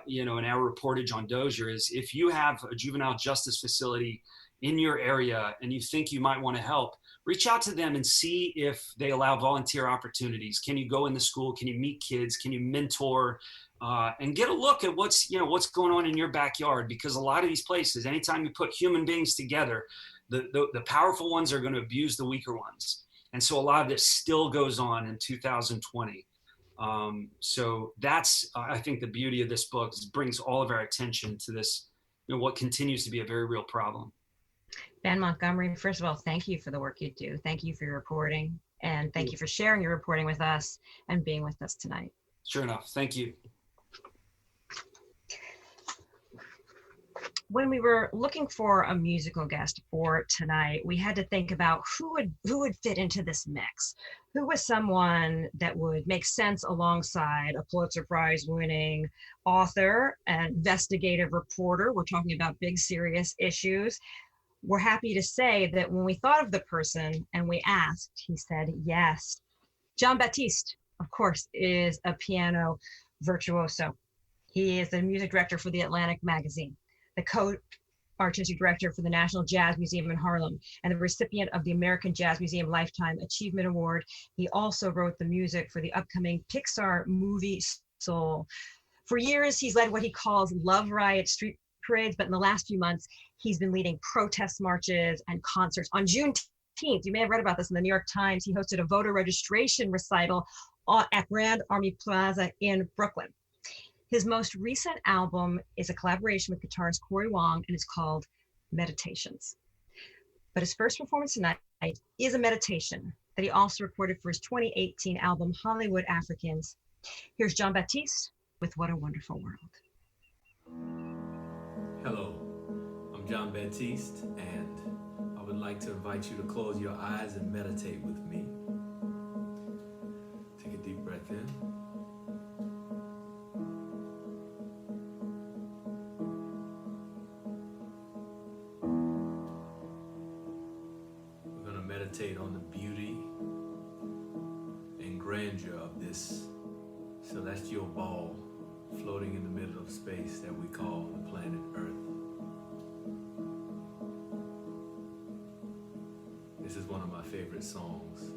in our reportage on Dozier is, if you have a juvenile justice facility in your area and you think you might want to help, reach out to them and see if they allow volunteer opportunities. Can you go in the school? Can you meet kids? Can you mentor? And get a look at what's going on in your backyard, because a lot of these places, anytime you put human beings together, the powerful ones are going to abuse the weaker ones. And so a lot of this still goes on in 2020. So that's, I think, the beauty of this book, is it brings all of our attention to this, what continues to be a very real problem. Ben Montgomery, first of all, thank you for the work you do. Thank you for your reporting, and thank you for sharing your reporting with us and being with us tonight. Sure enough. Thank you. When we were looking for a musical guest for tonight, we had to think about who would fit into this mix. Who was someone that would make sense alongside a Pulitzer Prize winning author and investigative reporter? We're talking about big, serious issues. We're happy to say that when we thought of the person and we asked, he said yes. Jon Batiste, of course, is a piano virtuoso. He is the music director for the Atlantic magazine, the co-artistic director for the National Jazz Museum in Harlem, and the recipient of the American Jazz Museum Lifetime Achievement Award. He also wrote the music for the upcoming Pixar movie Soul. For years, he's led what he calls love riot street parades, but in the last few months, he's been leading protest marches and concerts. On Juneteenth, you may have read about this in the New York Times, he hosted a voter registration recital at Grand Army Plaza in Brooklyn. His most recent album is a collaboration with guitarist Corey Wong, and it's called Meditations. But his first performance tonight is a meditation that he also recorded for his 2018 album, Hollywood Africans. Here's Jon Batiste with What a Wonderful World. Hello, I'm Jon Batiste, and I would like to invite you to close your eyes and meditate with me. Take a deep breath in. We're going to meditate on the beauty and grandeur of this celestial ball floating in the middle of space that we call the planet Earth. This is one of my favorite songs.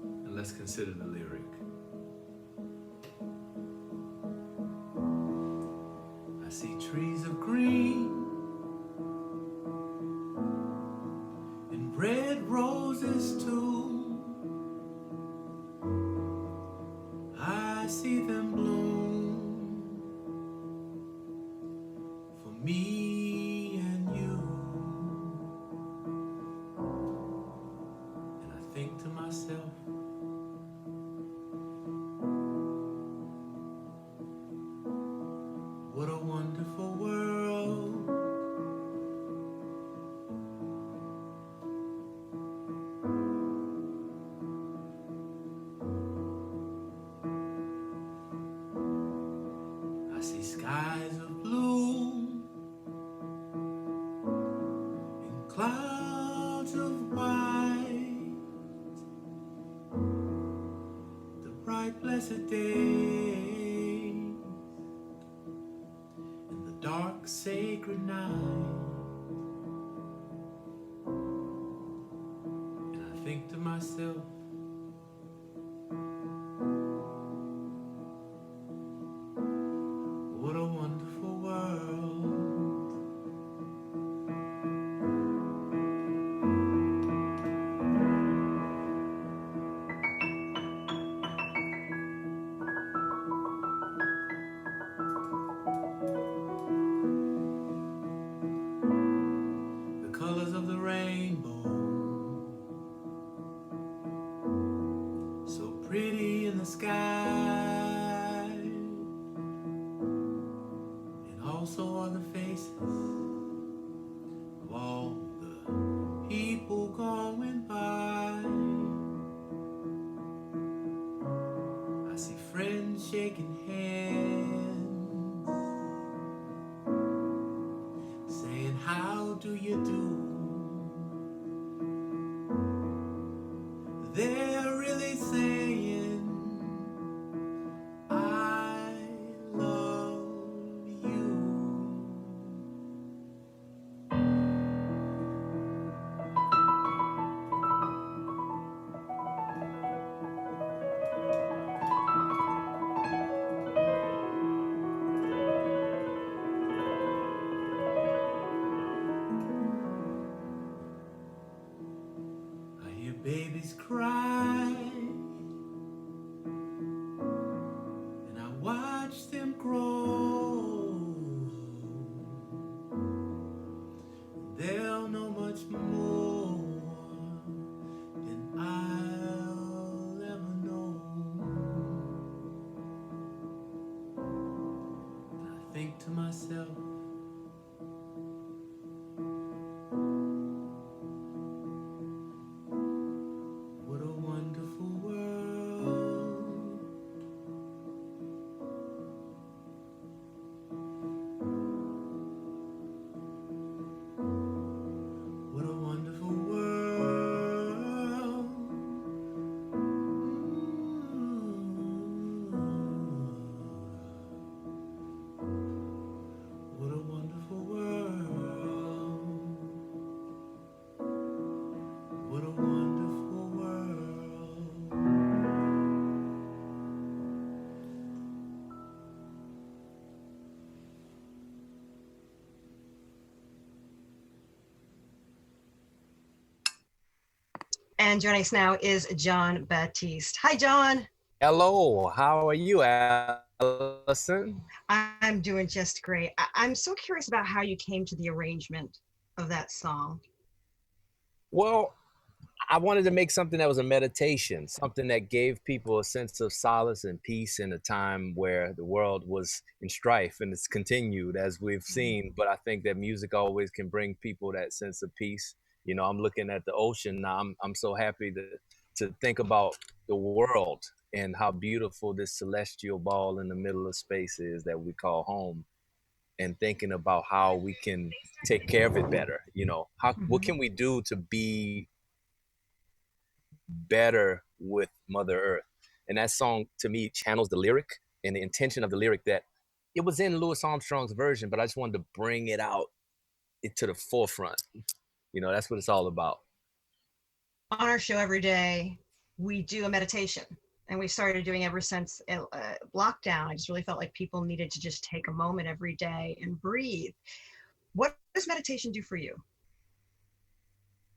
And let's consider the lyric. I see trees of green and red roses too. I see them bloom for me and you. And I think to myself, what a wonderful world. I see skies of blue and clouds of white, the bright blessed day and the dark sacred night. And I think to myself, what a wonderful world. The colors of the rainbow saw the faces of all the people going by. I see friends shaking hands, saying, how do you do? They're really saying, I love you. I hear babies cry, and I watch them grow. They'll know much more than I'll ever know. And I think to myself, what a wonderful world. What a wonderful world. What a wonderful world. What a wonderful world. And joining us now is John Baptiste. Hi, John. Hello, how are you, Alison? I'm doing just great. I'm so curious about how you came to the arrangement of that song. Well, I wanted to make something that was a meditation, something that gave people a sense of solace and peace in a time where the world was in strife, and it's continued as we've seen. But I think that music always can bring people that sense of peace. You know, I'm looking at the ocean now. I'm so happy to think about the world and how beautiful this celestial ball in the middle of space is that we call home, and thinking about how we can take care of it better. You know, what can we do to be better with Mother Earth? And that song to me channels the lyric and the intention of the lyric, that it was in Louis Armstrong's version, but I just wanted to bring it out to the forefront. You know, that's what it's all about. On our show every day, we do a meditation, and we started doing ever since lockdown. I just really felt like people needed to just take a moment every day and breathe. What does meditation do for you?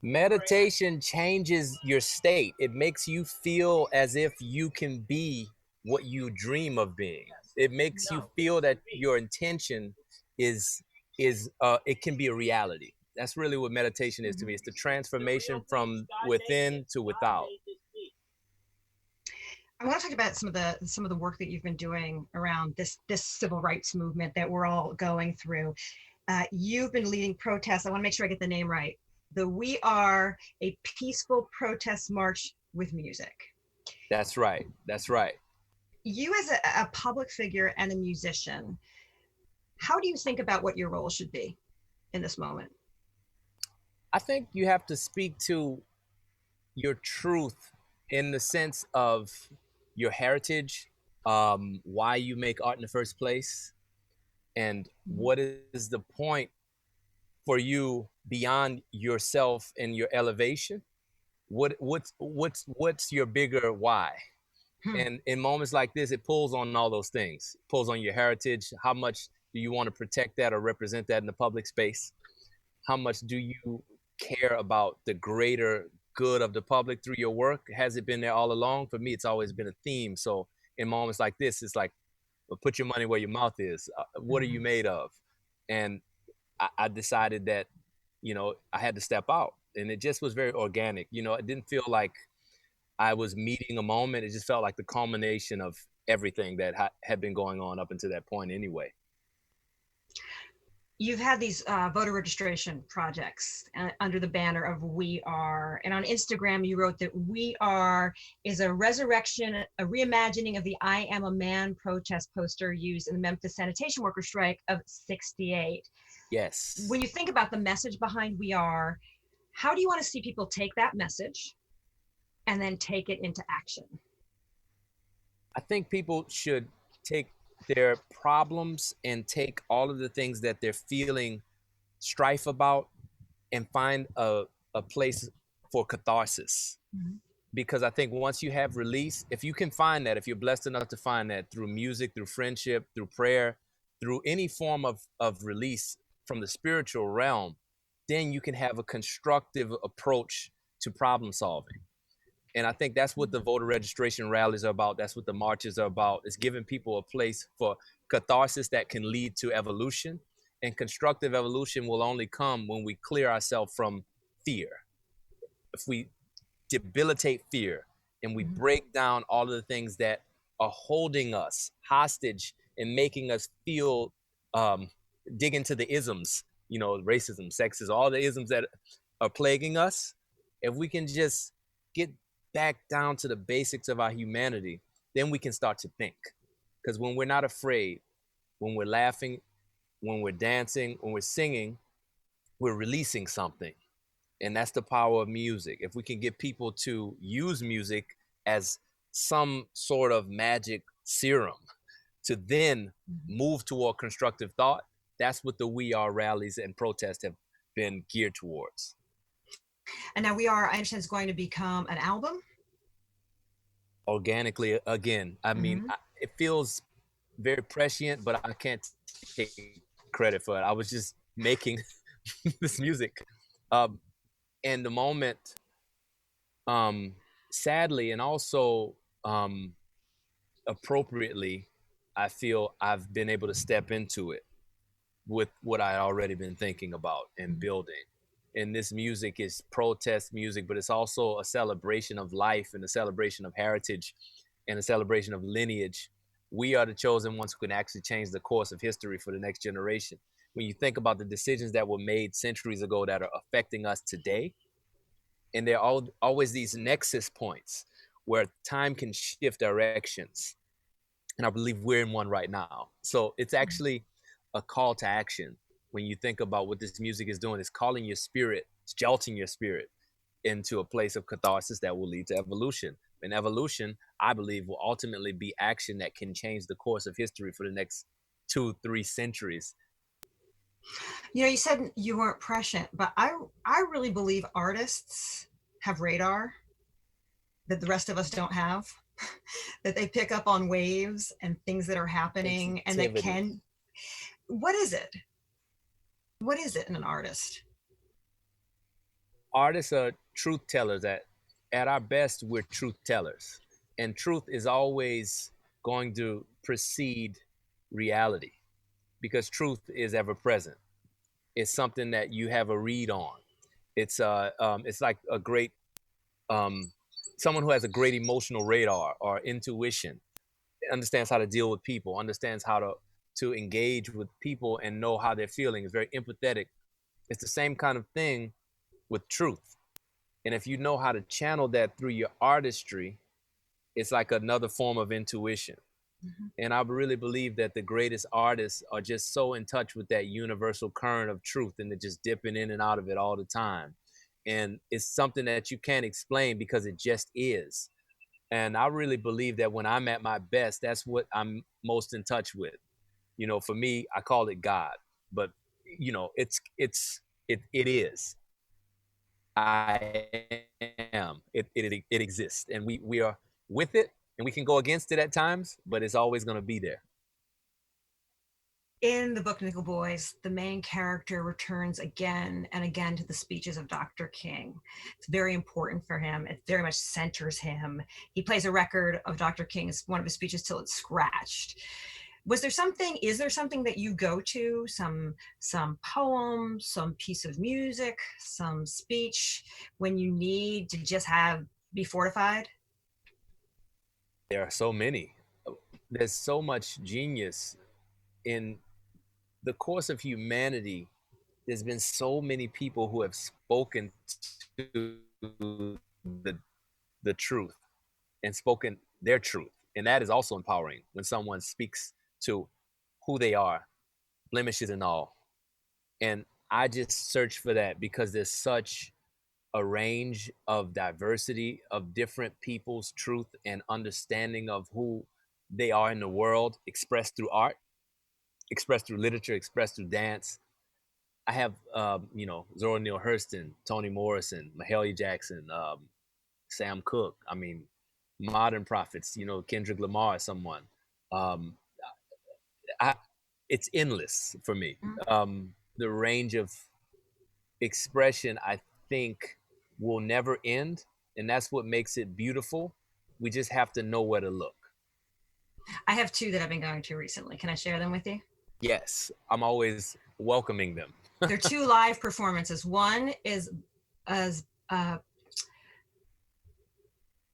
Meditation changes your state. It makes you feel as if you can be what you dream of being. It makes you feel that your intention is it can be a reality. That's really what meditation is to me. It's the transformation from within to without. I want to talk about some of the work that you've been doing around this civil rights movement that we're all going through. You've been leading protests. I want to make sure I get the name right. The We Are a Peaceful Protest March with Music. That's right. That's right. You as a public figure and a musician, how do you think about what your role should be in this moment? I think you have to speak to your truth in the sense of your heritage, why you make art in the first place, and what is the point for you beyond yourself and your elevation. What's your bigger why? And in moments like this, it pulls on all those things. It pulls on your heritage. How much do you want to protect that or represent that in the public space? How much do you care about the greater good of the public through your work? Has it been there all along? For me, it's always been a theme. So in moments like this, it's like, well, put your money where your mouth is. What are you made of? And I decided that, you know, I had to step out, and it just was very organic. You know, it didn't feel like I was meeting a moment. It just felt like the culmination of everything that had been going on up until that point anyway. you've had these voter registration projects under the banner of We Are. And on Instagram, you wrote that We Are is a resurrection, a reimagining of the I Am a Man protest poster used in the Memphis sanitation worker strike of '68. Yes. When you think about the message behind We Are, how do you want to see people take that message and then take it into action? I think people should take their problems and take all of the things that they're feeling strife about and find a place for catharsis. Mm-hmm. Because I think once you have release, if you can find that, if you're blessed enough to find that through music, through friendship, through prayer, through any form of release from the spiritual realm, then you can have a constructive approach to problem solving. And I think that's what the voter registration rallies are about. That's what the marches are about. It's giving people a place for catharsis that can lead to evolution. And constructive evolution will only come when we clear ourselves from fear. If we debilitate fear and we break down all of the things that are holding us hostage and making us feel, dig into the isms, you know, racism, sexism, all the isms that are plaguing us. If we can just get back down to the basics of our humanity, then we can start to think. Because when we're not afraid, when we're laughing, when we're dancing, when we're singing, we're releasing something. And that's the power of music. If we can get people to use music as some sort of magic serum to then move toward constructive thought, that's what the We Are rallies and protests have been geared towards. And now We Are, I understand, is going to become an album? Organically, again. I mean, it feels very prescient, but I can't take credit for it. I was just making this music. And the moment, sadly, and also appropriately, I feel I've been able to step into it with what I had already been thinking about and building. And this music is protest music, but it's also a celebration of life and a celebration of heritage and a celebration of lineage. We are the chosen ones who can actually change the course of history for the next generation. When you think about the decisions that were made centuries ago that are affecting us today, and there are always these nexus points where time can shift directions. And I believe we're in one right now. So it's actually a call to action. When you think about what this music is doing, it's calling your spirit, it's jolting your spirit into a place of catharsis that will lead to evolution. And evolution, I believe, will ultimately be action that can change the course of history for the next 2-3 centuries. You know, you said you weren't prescient, but I really believe artists have radar that the rest of us don't have, that they pick up on waves and things that are happening and they can. What is it? What is it in an artist? Artists are truth tellers. At our best, we're truth tellers. And truth is always going to precede reality because truth is ever present. It's something that you have a read on. It's like a great, someone who has a great emotional radar or intuition, understands how to deal with people, understands how to engage with people and know how they're feeling, is very empathetic. It's the same kind of thing with truth. And if you know how to channel that through your artistry, it's like another form of intuition. And I really believe that the greatest artists are just so in touch with that universal current of truth and they're just dipping in and out of it all the time. And it's something that you can't explain because it just is. And I really believe that when I'm at my best, that's what I'm most in touch with. You know, for me, I call it God, but you know, it is. I am. It exists, and we are with it, and we can go against it at times, but it's always going to be there. In the book Nickel Boys, the main character returns again and again to the speeches of Dr. King. It's very important for him. It very much centers him. He plays a record of Dr. King's one of his speeches till it's scratched. Is there something that you go to, some poem, some piece of music, some speech when you need to just be fortified? There are so many. There's so much genius in the course of humanity, there's been so many people who have spoken to the truth and spoken their truth. And that is also empowering when someone speaks to who they are, blemishes and all. And I just search for that because there's such a range of diversity of different people's truth and understanding of who they are in the world, expressed through art, expressed through literature, expressed through dance. I have, Zora Neale Hurston, Toni Morrison, Mahalia Jackson, Sam Cooke. I mean, modern prophets, Kendrick Lamar, someone. It's endless for me. The range of expression, I think, will never end. And that's what makes it beautiful. We just have to know where to look. I have two that I've been going to recently. Can I share them with you? Yes, I'm always welcoming them. They're two live performances. One is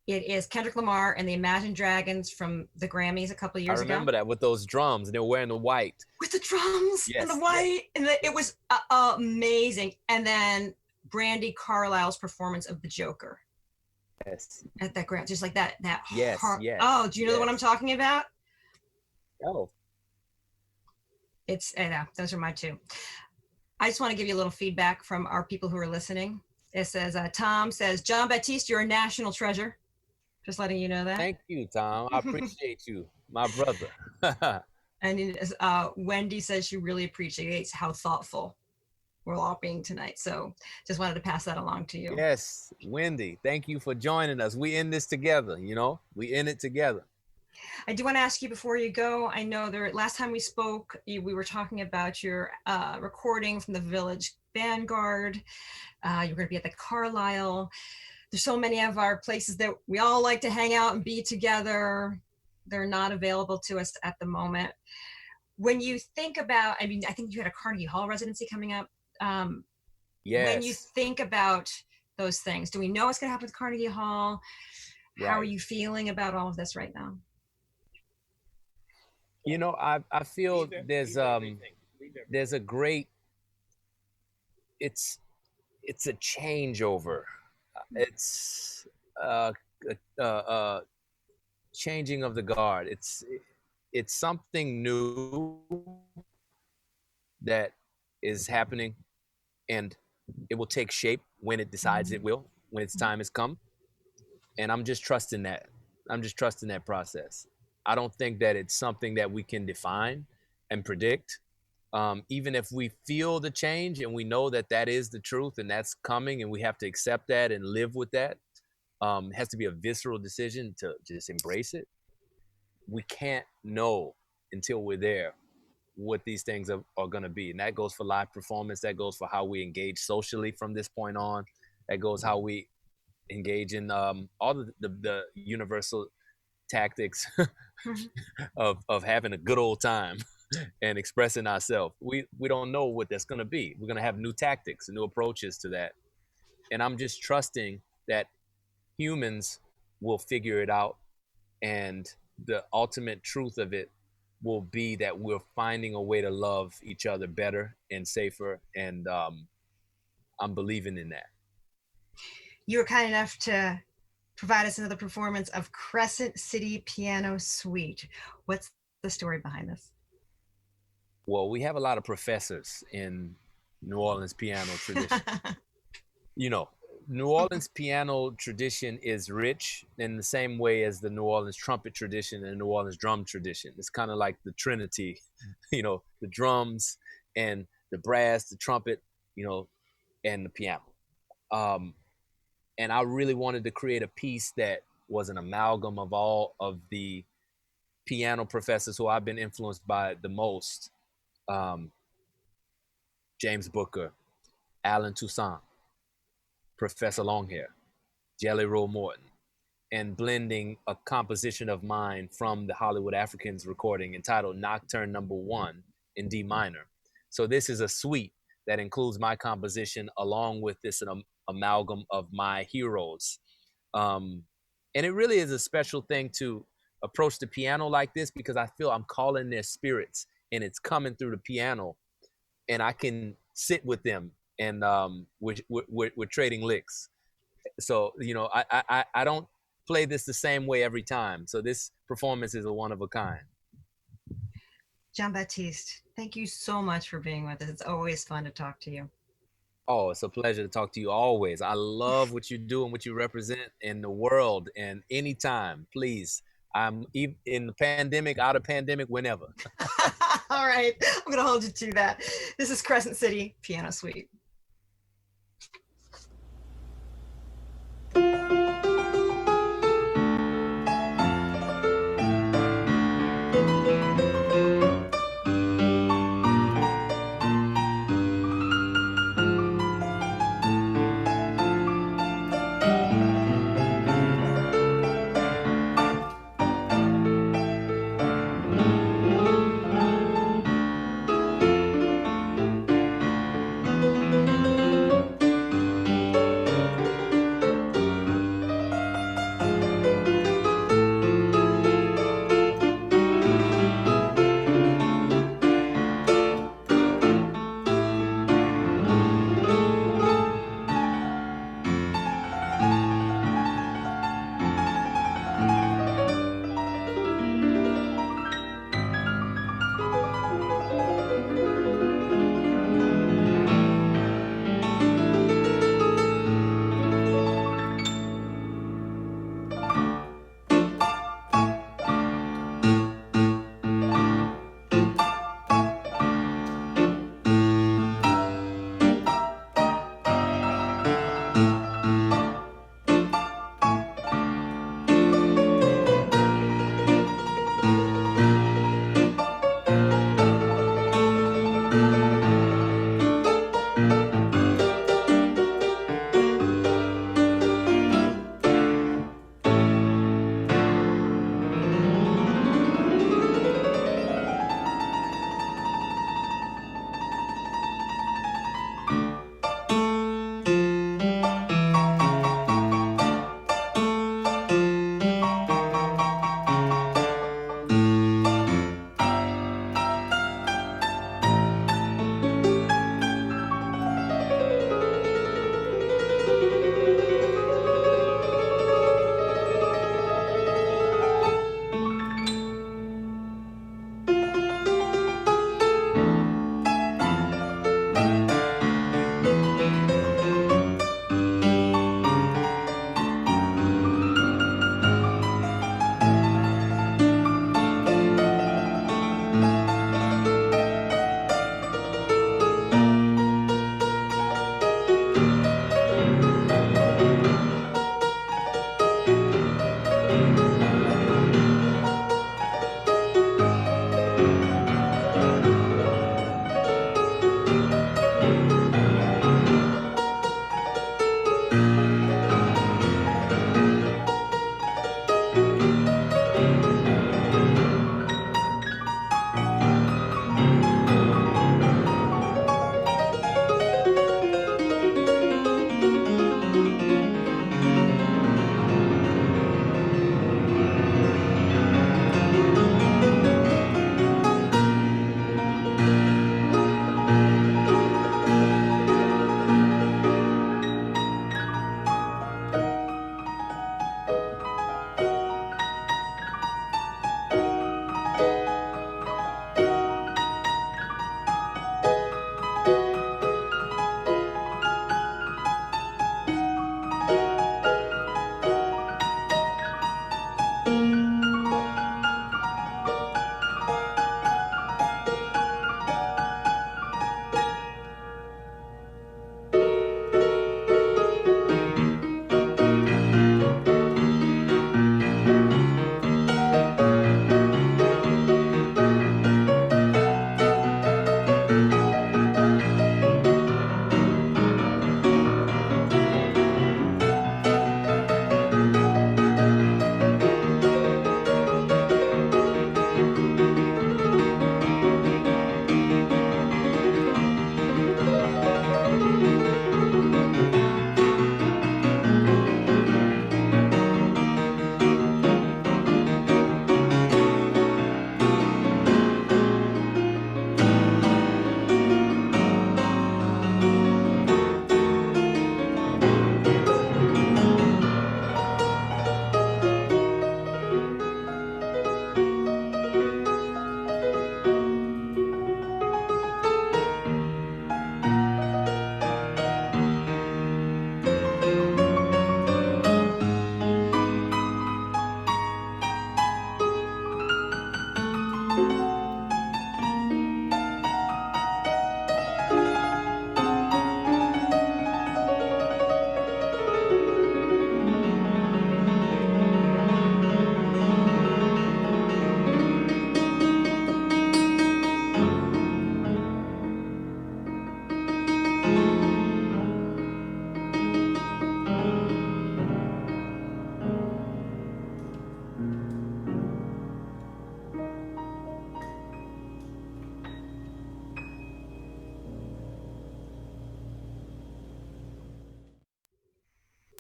it is Kendrick Lamar and the Imagine Dragons from the Grammys a couple of years ago. I remember that with those drums, and they were wearing the white. With the drums and the white, and it was amazing. And then Brandy Carlisle's performance of the Joker. Yes. At that Grammy, just like that. Yes. Oh, do you know the one I'm talking about? Oh. Those are my two. I just want to give you a little feedback from our people who are listening. It says, Tom says, John Baptiste, you're a national treasure. Just letting you know that. Thank you, Tom. I appreciate you, my brother. And Wendy says she really appreciates how thoughtful we're all being tonight. So just wanted to pass that along to you. Yes, Wendy, thank you for joining us. We in this together, we in it together. I do want to ask you before you go, I know last time we spoke, we were talking about your recording from the Village Vanguard. You're going to be at the Carlisle. There's so many of our places that we all like to hang out and be together. They're not available to us at the moment. When you think about, I think you had a Carnegie Hall residency coming up. Yes. When you think about those things, do we know what's going to happen with Carnegie Hall? Right. How are you feeling about all of this right now? I feel there's a great, it's a changeover. It's changing of the guard. It's something new that is happening, and it will take shape when it decides it will, when its time has come. And I'm just trusting that. I'm just trusting that process. I don't think that it's something that we can define and predict. Even if we feel the change and we know that that is the truth and that's coming and we have to accept that and live with that, it has to be a visceral decision to just embrace it. We can't know until we're there what these things are going to be. And that goes for live performance. That goes for how we engage socially from this point on. That goes how we engage in all the universal tactics of having a good old time and expressing ourselves. We don't know what that's going to be. We're going to have new tactics and new approaches to that. And I'm just trusting that humans will figure it out. And the ultimate truth of it will be that we're finding a way to love each other better and safer. And I'm believing in that. You were kind enough to provide us another performance of Crescent City Piano Suite. What's the story behind this? Well, we have a lot of professors in New Orleans piano tradition. New Orleans piano tradition is rich in the same way as the New Orleans trumpet tradition and New Orleans drum tradition. It's kind of like the Trinity, the drums and the brass, the trumpet, and the piano. And I really wanted to create a piece that was an amalgam of all of the piano professors who I've been influenced by the most. James Booker, Alan Toussaint, Professor Longhair, Jelly Roll Morton, and blending a composition of mine from the Hollywood Africans recording entitled Nocturne No. 1 in D minor. So this is a suite that includes my composition along with this amalgam of my heroes. And it really is a special thing to approach the piano like this because I feel I'm calling their spirits and it's coming through the piano, and I can sit with them, and we're trading licks. So I don't play this the same way every time. So this performance is a one of a kind. Jean-Baptiste, thank you so much for being with us. It's always fun to talk to you. Oh, it's a pleasure to talk to you always. I love what you do and what you represent in the world, and anytime, please. I'm in the pandemic, out of pandemic, whenever. All right, I'm going to hold you to that. This is Crescent City Piano Suite.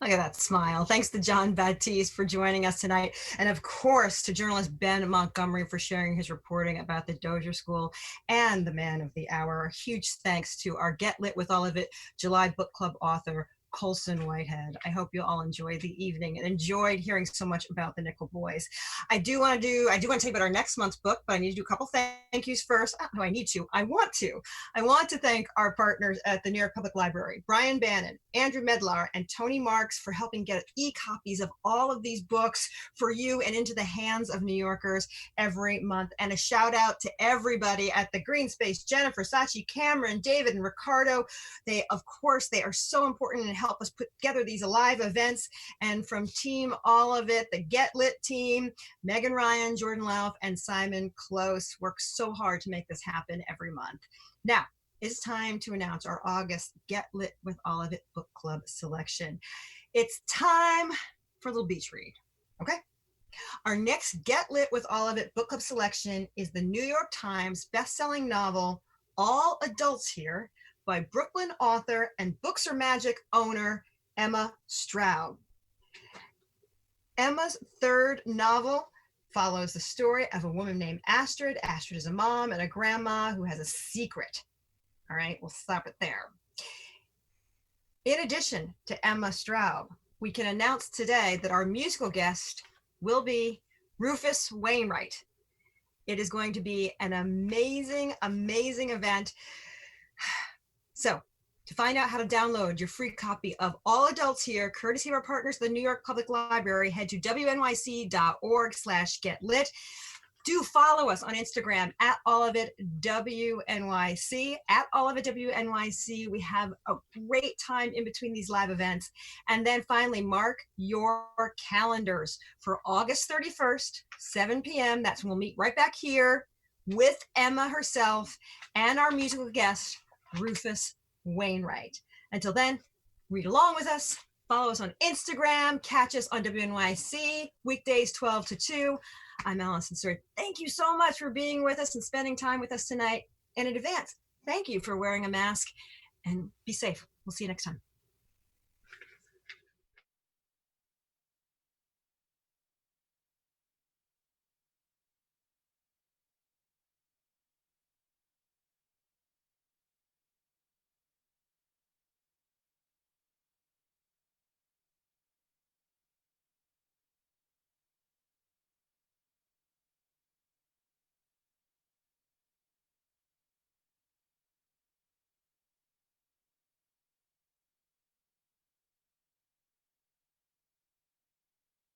Look at that smile. Thanks to John Baptiste for joining us tonight. And of course, to journalist Ben Montgomery for sharing his reporting about the Dozier School and the man of the hour. A huge thanks to our Get Lit with All of It July Book Club author, Colson Whitehead. I hope you all enjoyed the evening and enjoyed hearing so much about the Nickel Boys. I do want to tell you about our next month's book, but I need to do a couple thank yous first. No, I want to thank our partners at the New York Public Library, Brian Bannon, Andrew Medlar, and Tony Marks for helping get e-copies of all of these books for you and into the hands of New Yorkers every month. And a shout out to everybody at the Green Space, Jennifer, Sachi, Cameron, David, and Ricardo. They are so important and help us put together these live events. And from Team All of It, the Get Lit team, Megan Ryan, Jordan Lauf, and Simon Close work so hard to make this happen every month. Now, it's time to announce our August Get Lit with All of It book club selection. It's time for a little beach read, okay? Our next Get Lit with All of It book club selection is the New York Times bestselling novel, All Adults Here, by Brooklyn author and Books Are Magic owner, Emma Straub. Emma's third novel follows the story of a woman named Astrid. Astrid is a mom and a grandma who has a secret. All right, we'll stop it there. In addition to Emma Straub, we can announce today that our musical guest will be Rufus Wainwright. It is going to be an amazing, amazing event. So, to find out how to download your free copy of All Adults Here, courtesy of our partners, the New York Public Library, head to wnyc.org/getlit. Do follow us on Instagram at allofitwnyc, at allofitwnyc. We have a great time in between these live events. And then finally, mark your calendars for August 31st, 7 p.m. That's when we'll meet right back here with Emma herself and our musical guest, Rufus Wainwright. Until then, read along with us. Follow us on Instagram. Catch us on WNYC, weekdays 12 to 2. I'm Alison Stewart. Thank you so much for being with us and spending time with us tonight. And in advance, thank you for wearing a mask, and be safe. We'll see you next time.